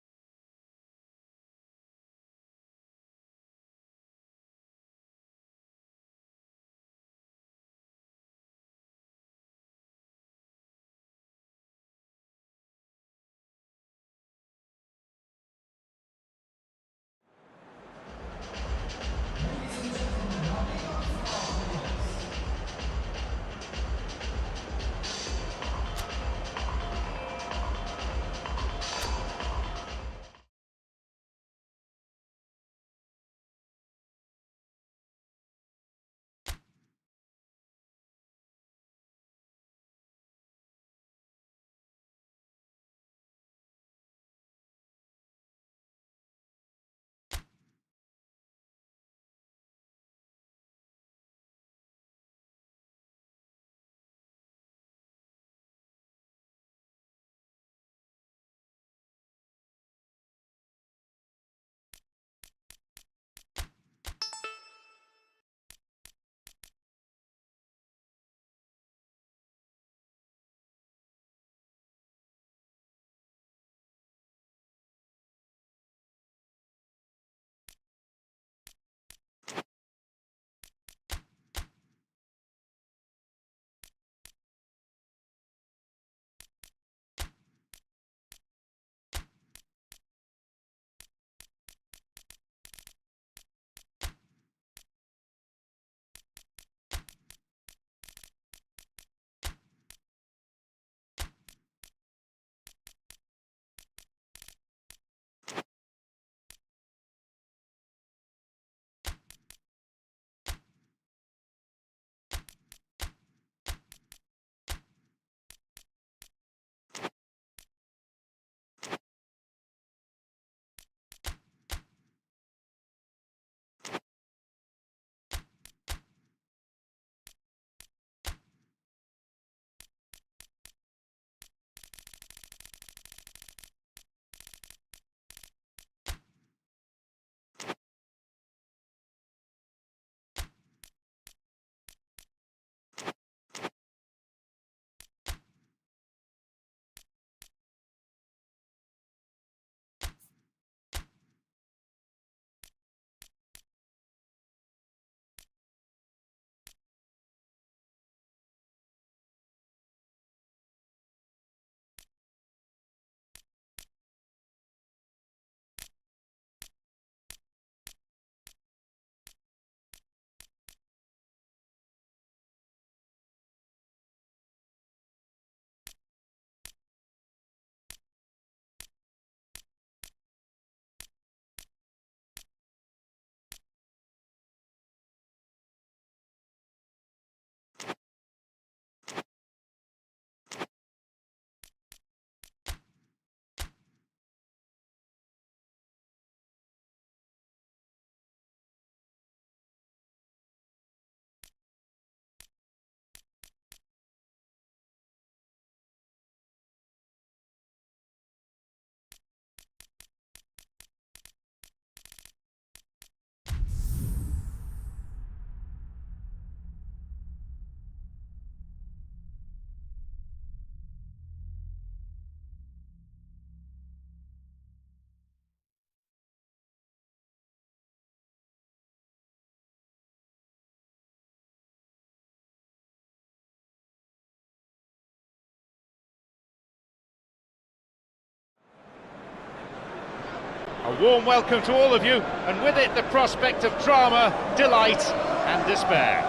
A warm welcome to all of you, and with it the prospect of drama, delight and despair.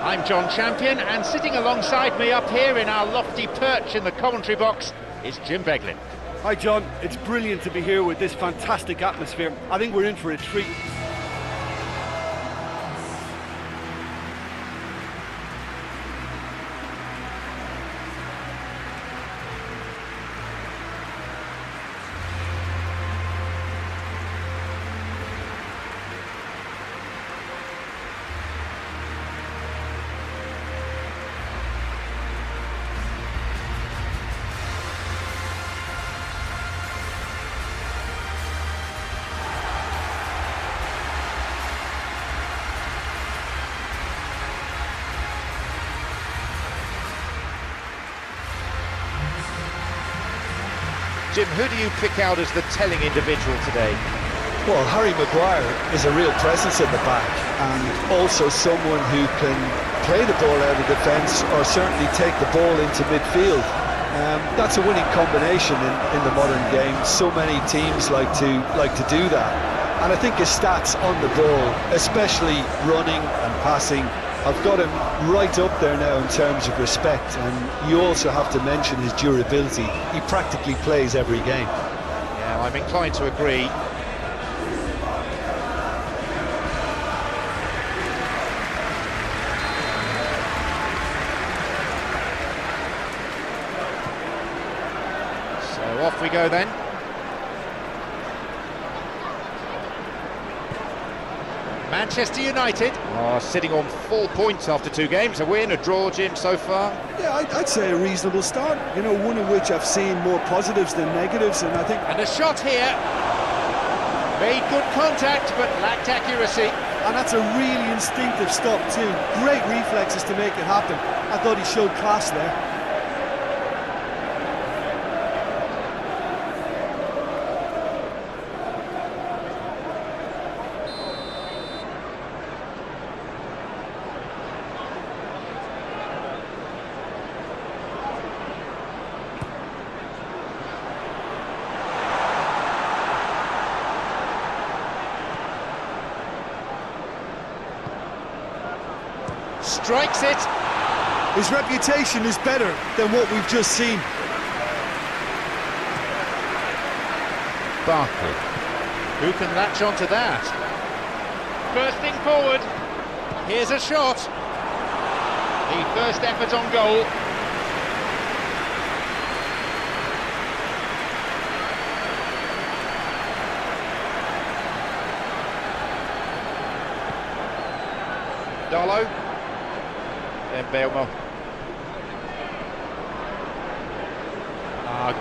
I'm John Champion, and sitting alongside me up here in our lofty perch in the commentary box is Jim Beglin. Hi John, it's brilliant to be here with this fantastic atmosphere. I think we're in for a treat. Jim, who do you pick out as the telling individual today? Well, Harry Maguire is a real presence at the back, and also someone who can play the ball out of defence or certainly take the ball into midfield. That's a winning combination in the modern game. So many teams like to do that, and I think his stats on the ball, especially running and passing, I've got him right up there now in terms of respect. And you also have to mention his durability. He practically plays every game. Yeah, I'm inclined to agree. So off we go then. Manchester United are sitting on 4 points after 2 games. A win, a draw, Jim, so far? Yeah, I'd say a reasonable start. You know, one of which I've seen more positives than negatives, and I think... And a shot here. Made good contact, but lacked accuracy. And that's a really instinctive stop too. Great reflexes to make it happen. I thought he showed class there. Strikes it. His reputation is better than what we've just seen. Barkley. Who can latch onto that? Bursting forward. Here's a shot. The first effort on goal. Darlow. Then Belmo.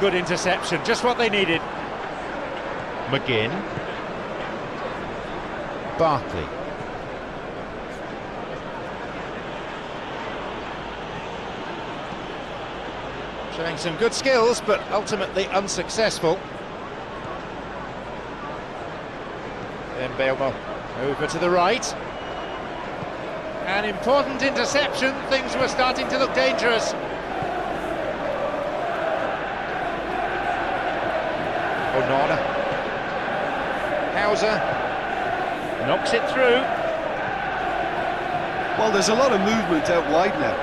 Good interception, just what they needed. McGinn. Barkley. Showing some good skills, but ultimately unsuccessful. Then Belmo. Over to the right. An important interception, things were starting to look dangerous. Onana. Hauser. Knocks it through. Well, there's a lot of movement out wide now.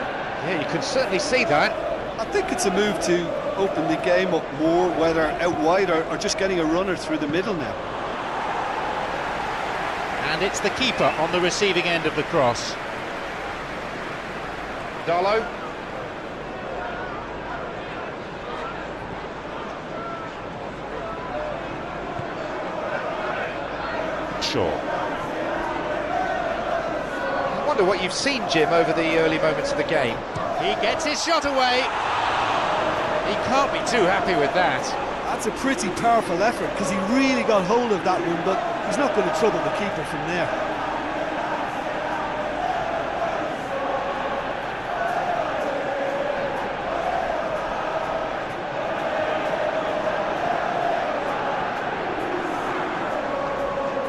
Yeah, you can certainly see that. I think it's a move to open the game up more, whether out wide or just getting a runner through the middle now. And it's the keeper on the receiving end of the cross. Darlow. Shaw. I wonder what you've seen, Jim, over the early moments of the game. He gets his shot away. He can't be too happy with that. That's a pretty powerful effort because he really got hold of that one, but he's not going to trouble the keeper from there.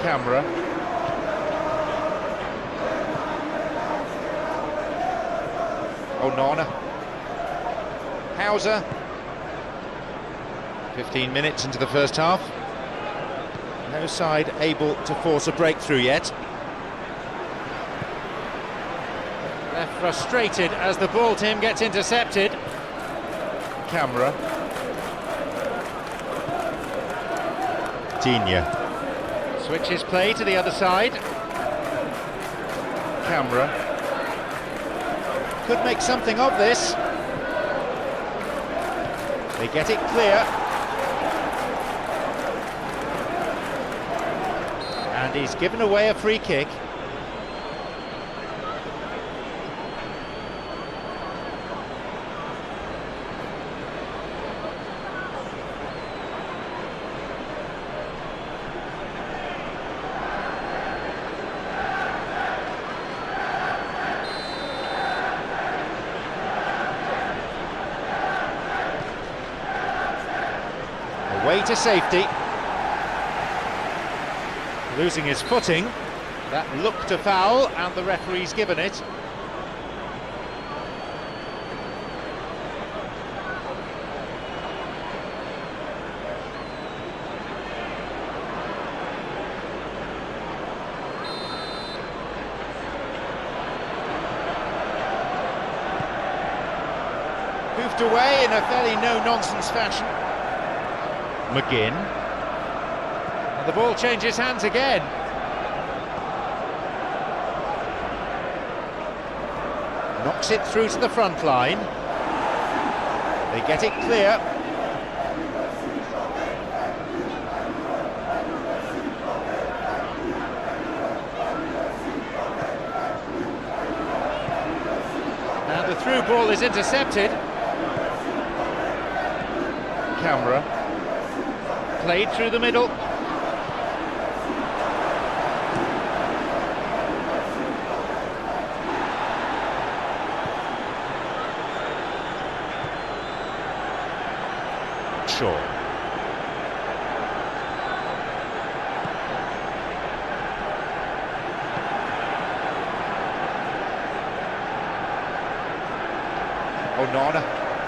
Camera. Onana. Hauser. 15 minutes into the first half. No side able to force a breakthrough yet. They're frustrated as the ball team gets intercepted. Camera. Digne. Switches play to the other side. Camera. Could make something of this. They get it clear. And he's given away a free kick. Away to safety. Losing his footing. That looked a foul, and the referee's given it. Hoofed away in a fairly no-nonsense fashion. McGinn. And the ball changes hands again. Knocks it through to the front line. They get it clear. And the through ball is intercepted. Camera. Played through the middle. Shaw. Onana.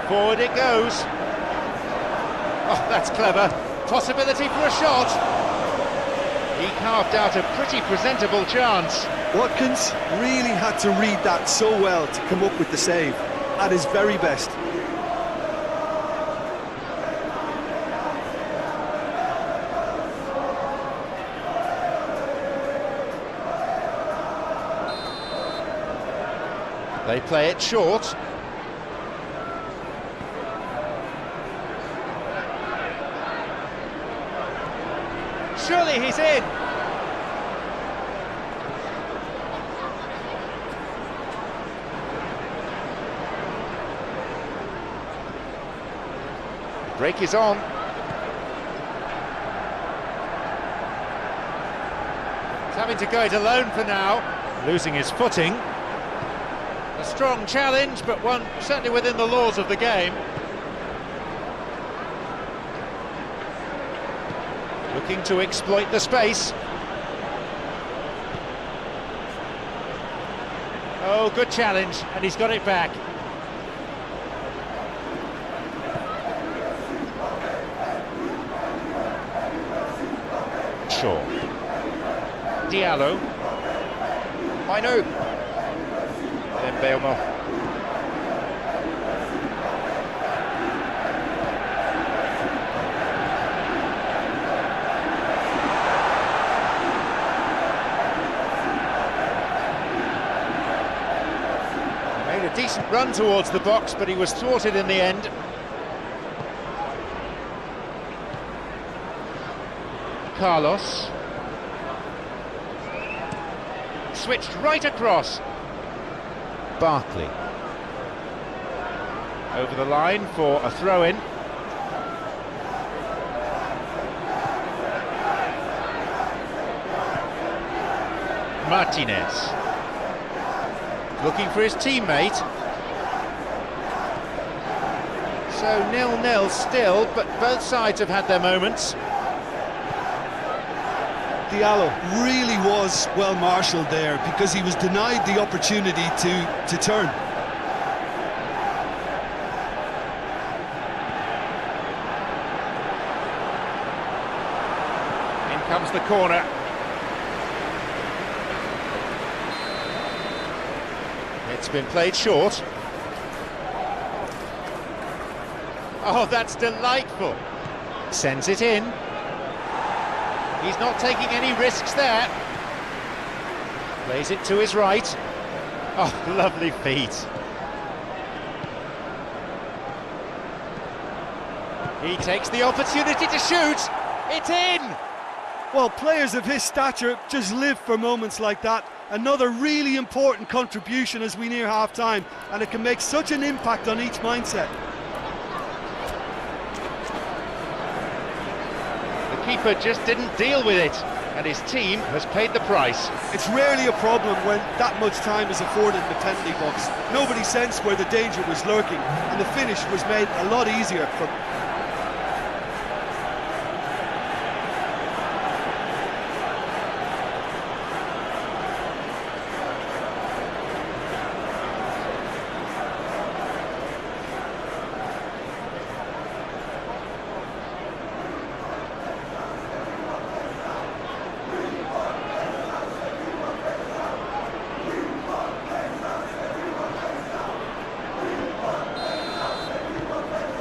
Forward it goes. Oh, that's clever. Possibility for a shot. He carved out a pretty presentable chance. Watkins really had to read that so well to come up with the save at his very best. They play it short. Surely he's in. Break is on. He's having to go it alone for now. Losing his footing. A strong challenge, but one certainly within the laws of the game. Looking to exploit the space. Oh, good challenge, and he's got it back. Shaw. Diallo. Mainu. Then Belmo. Made a decent run towards the box, but he was thwarted in the end. Carlos. Switched right across. Barkley. Over the line for a throw-in. Martinez. Looking for his teammate. So 0-0 still, but both sides have had their moments. Diallo really was well marshalled there because he was denied the opportunity to turn. In comes the corner. It's been played short. Oh, that's delightful. Sends it in. He's not taking any risks there. Plays it to his right. Oh, lovely feet. He takes the opportunity to shoot. It's in! Well, players of his stature just live for moments like that. Another really important contribution as we near half-time, and it can make such an impact on each mindset. The keeper just didn't deal with it, and his team has paid the price. It's rarely a problem when that much time is afforded in the penalty box. Nobody sensed where the danger was lurking, and the finish was made a lot easier for...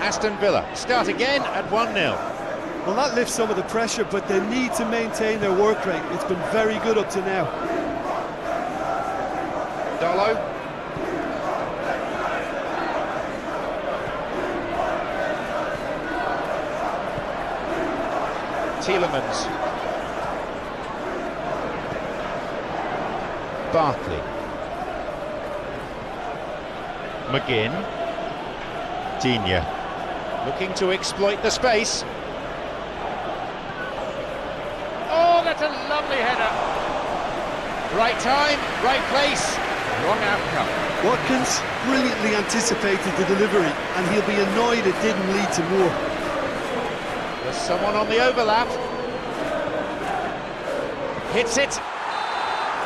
Aston Villa start again at 1-0. Well, that lifts some of the pressure, but they need to maintain their work rate. It's been very good up to now. Dolo. Tielemans. Barkley. McGinn. Digne. Looking to exploit the space. Oh, that's a lovely header. Right time, right place, wrong outcome. Watkins brilliantly anticipated the delivery, and he'll be annoyed it didn't lead to more. There's someone on the overlap. Hits it.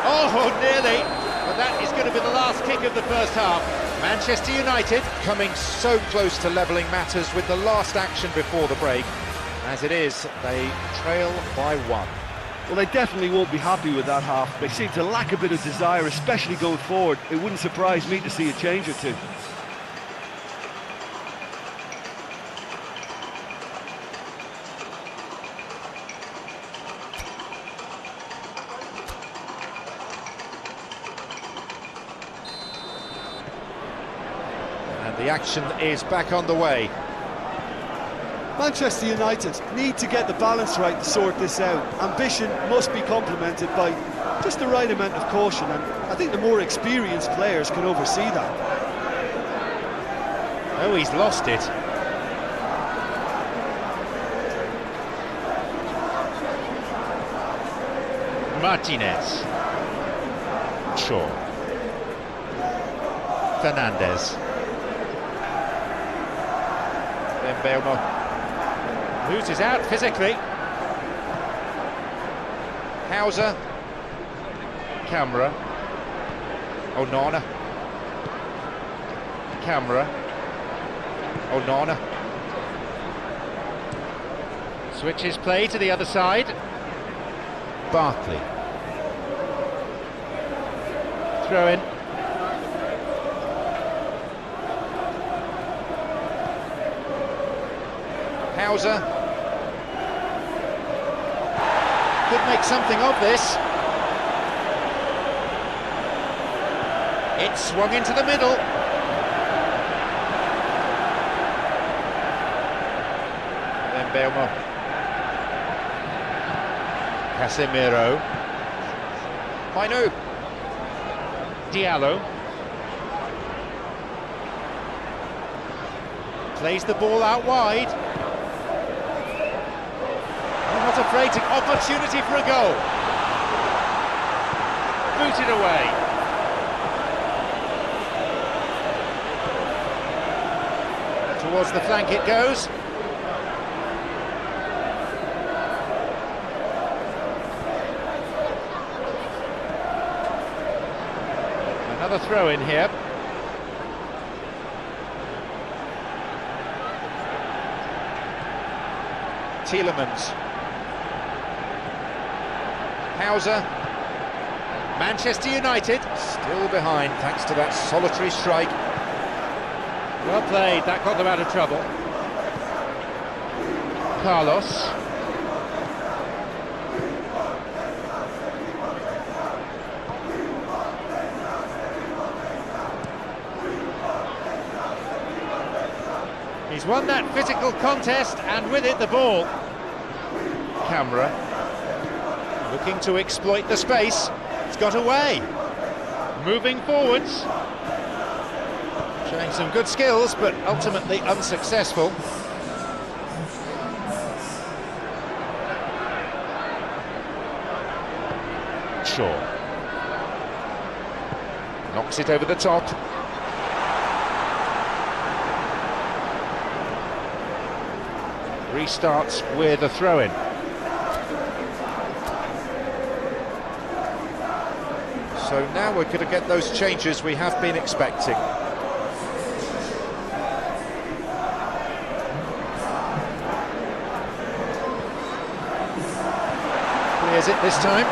Oh, nearly. But that is going to be the last kick of the first half. Manchester United Coming so close to levelling matters with the last action before the break. As it is, they trail by 1. Well, they definitely won't be happy with that half. They seem to lack a bit of desire, especially going forward. It wouldn't surprise me to see a change or two. and the action is back on the way. Manchester United need to get the balance right to sort this out. Ambition must be complemented by just the right amount of caution, and I think the more experienced players can oversee that. Oh, he's lost it. Martinez. Shaw. Fernandez. Then Belmo loses out physically. Hauser. Camera. Onana. Camera. Onana. Switches play to the other side. Barkley. Throw in. Hauser. Could make something of this. It swung into the middle. Then Belmo. Casemiro. Mainu. Diallo. Plays the ball out wide. Oh, not afraid to opportunity for a goal. Booted away. Towards the flank it goes. Another throw in here. Tielemans. Hauser. Manchester United. Still behind thanks to that solitary strike. Well played, that got them out of trouble. Carlos. He's won that physical contest, and with it the ball. Camera looking to exploit the space. It's got away. Moving forwards. Showing some good skills, but ultimately unsuccessful. Shaw. Knocks it over the top. Restarts with a throw-in. So now we're going to get those changes we have been expecting. Clears it this time.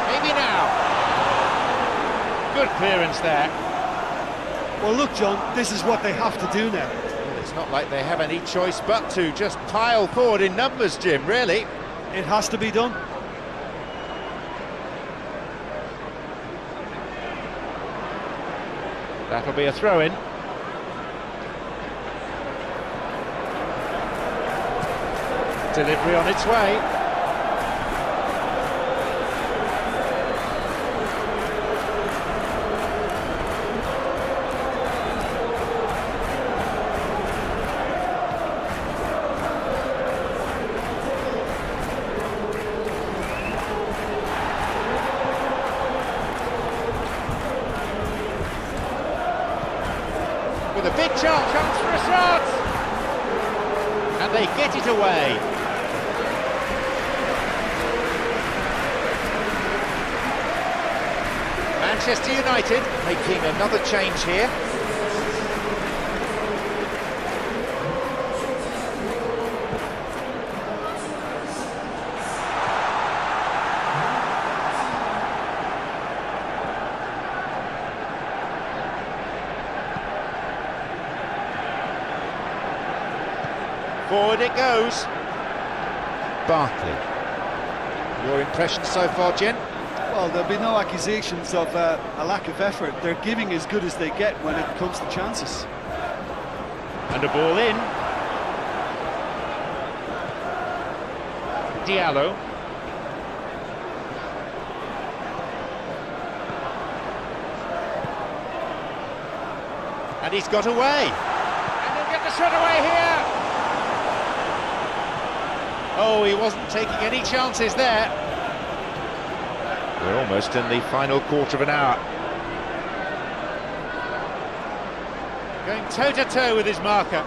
Maybe now. Good clearance there. Well, look, John, this is what they have to do now. Well, it's not like they have any choice but to just pile forward in numbers, Jim, really. It has to be done. That'll be a throw-in. Delivery on its way. With a big chance for a shot, and they get it away. Manchester United Making another change here. Forward it goes. Barkley. Your impression so far, Jen? Well, there'll be no accusations of a lack of effort. They're giving as good as they get when it comes to chances. And a ball in. Diallo. And he's got away. And they'll get the shot away here. Oh, he wasn't taking any chances there. We're almost in the final quarter of an hour. Going toe-to-toe with his marker.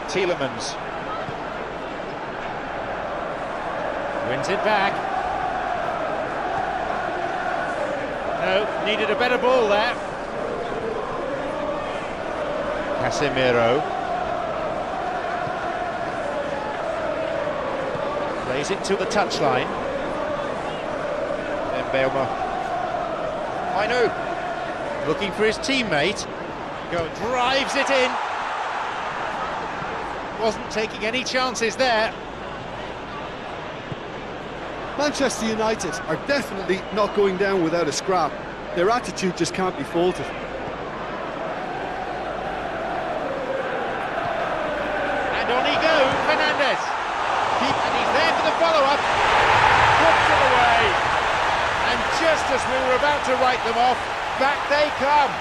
Tielemans. Wins it back. No, needed a better ball there. Casemiro. Plays it to the touchline. Mbeumo. Mainu. Looking for his teammate. Drives it in. Wasn't taking any chances there. Manchester United are definitely not going down without a scrap. Their attitude just can't be faulted. And on he goes, Fernandes. And he's there for the follow-up. Puts it away. And just as we were about to write them off, back they come.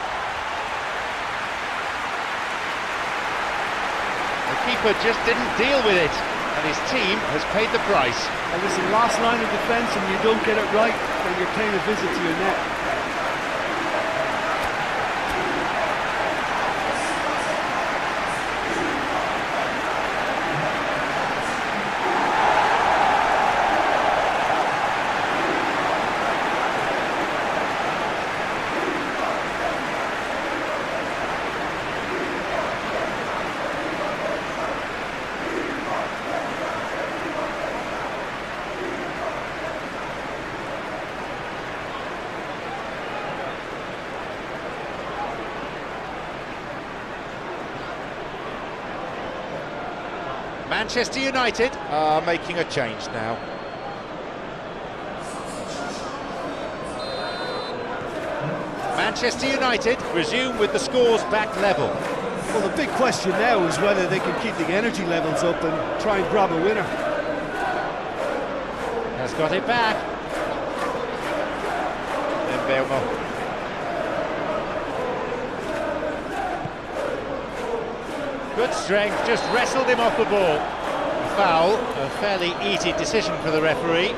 The keeper just didn't deal with it, and his team has paid the price. And listen, last line of defence, and you don't get it right, then you're paying a visit to your net. Manchester United are making a change now. Manchester United resume with the scores back level. Well, the big question now is whether they can keep the energy levels up and try and grab a winner. Has got it back. Mbeumo. Good strength, just wrestled him off the ball. A foul, a fairly easy decision for the referee.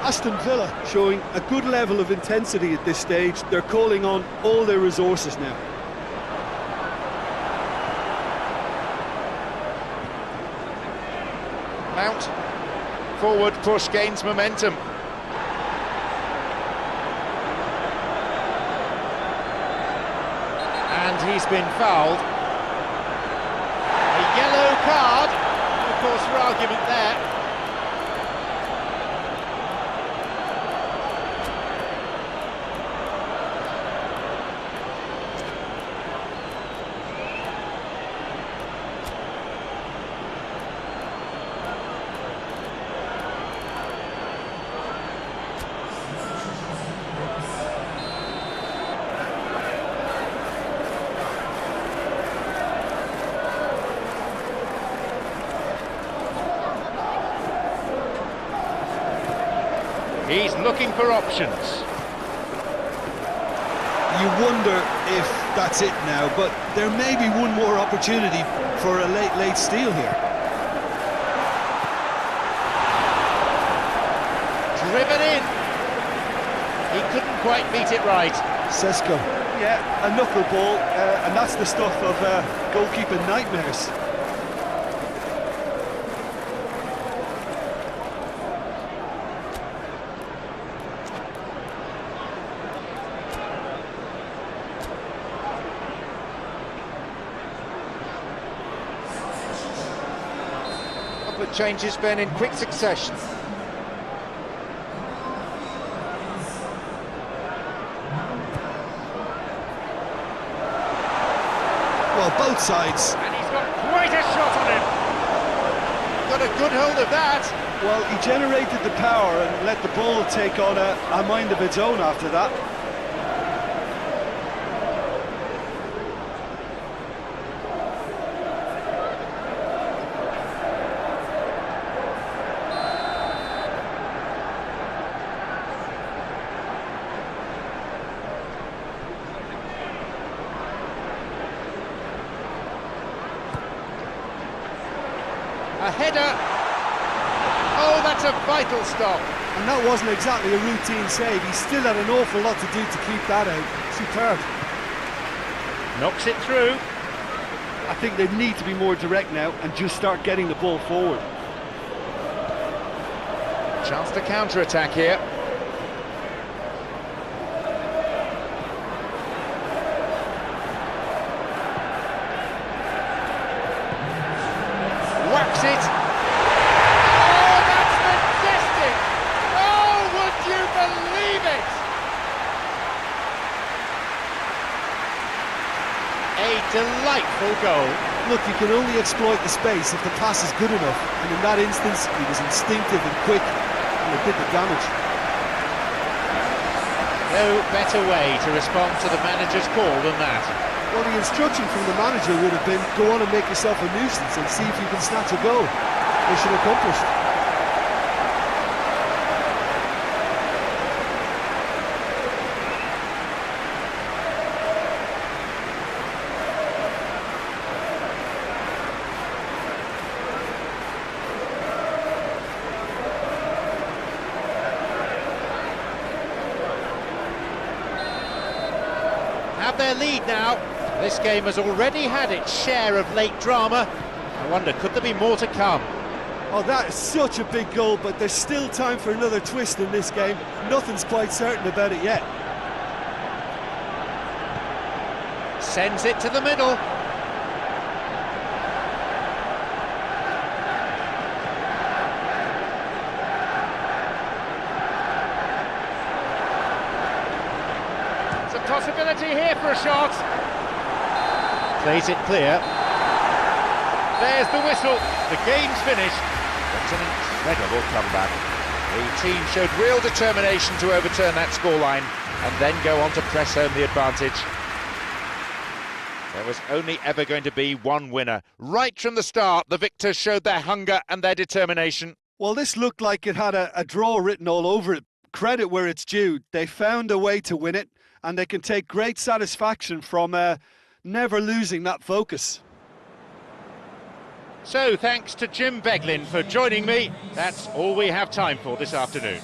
Aston Villa showing a good level of intensity at this stage. They're calling on all their resources now. Mount. Forward push gains momentum. And he's been fouled. A yellow card, of course, for argument there. He's looking for options. You wonder if that's it now, but there may be one more opportunity for a late steal here. Driven in. He couldn't quite beat it right. Sesko. Yeah, a knuckleball, and that's the stuff of goalkeeping nightmares. Changes, Ben, in quick succession. Well, both sides. And he's got quite a shot on him. Got a good hold of that. Well, he generated the power and let the ball take on a mind of its own after that. A header. Oh, that's a vital stop. And that wasn't exactly a routine save. He still had an awful lot to do to keep that out. Superb. Knocks it through. I think they need to be more direct now and just start getting the ball forward. Chance to counter-attack here. Whacks it. Oh, that's majestic. Oh, would you believe it? A delightful goal. Look, you can only exploit the space if the pass is good enough. And in that instance, he was instinctive and quick, and it did the damage. No better way to respond to the manager's call than that. Well, the instruction from the manager would have been, go on and make yourself a nuisance and see if you can snatch a goal. Mission accomplished. Have their lead now. This game has already had its share of late drama. I wonder, could there be more to come? Oh, that is such a big goal, but there's still time for another twist in this game. Nothing's quite certain about it yet. Sends it to the middle. It's a possibility here for a shot. Plays it clear. There's the whistle. The game's finished. That's an incredible comeback. The team showed real determination to overturn that scoreline and then go on to press home the advantage. There was only ever going to be one winner. Right from the start, the victors showed their hunger and their determination. Well, this looked like it had a draw written all over it. Credit where it's due. They found a way to win it, and they can take great satisfaction from never losing that focus. So thanks to Jim Beglin for joining me. That's all we have time for this afternoon.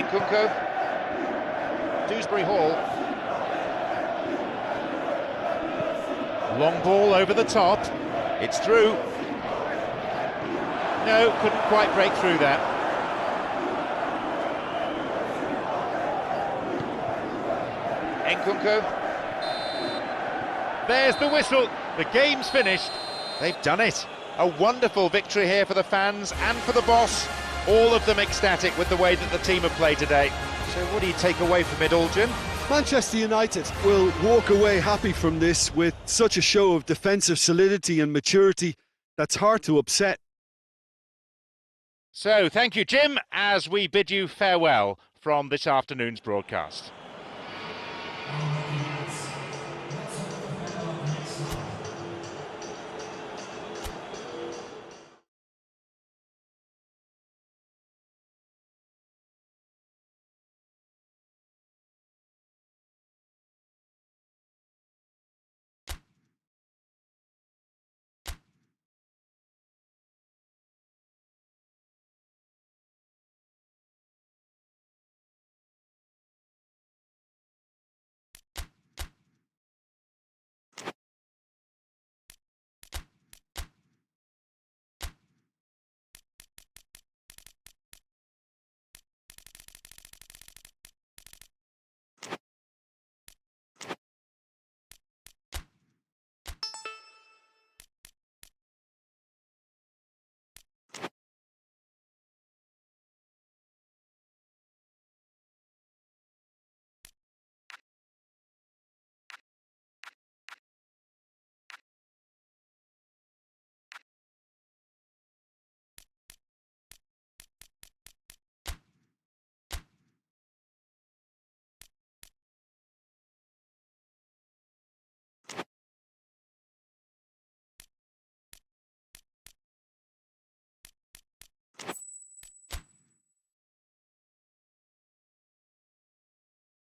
Nkunku. Dewsbury Hall. Long ball over the top. It's through. No, couldn't quite break through that. Nkunku. There's the whistle. The game's finished. They've done it. A wonderful victory here for the fans and for the boss. All of them ecstatic with the way that the team have played today. So what do you take away from it all, Jim? Manchester United will walk away happy from this with such a show of defensive solidity and maturity that's hard to upset. So, thank you, Jim, as we bid you farewell from this afternoon's broadcast.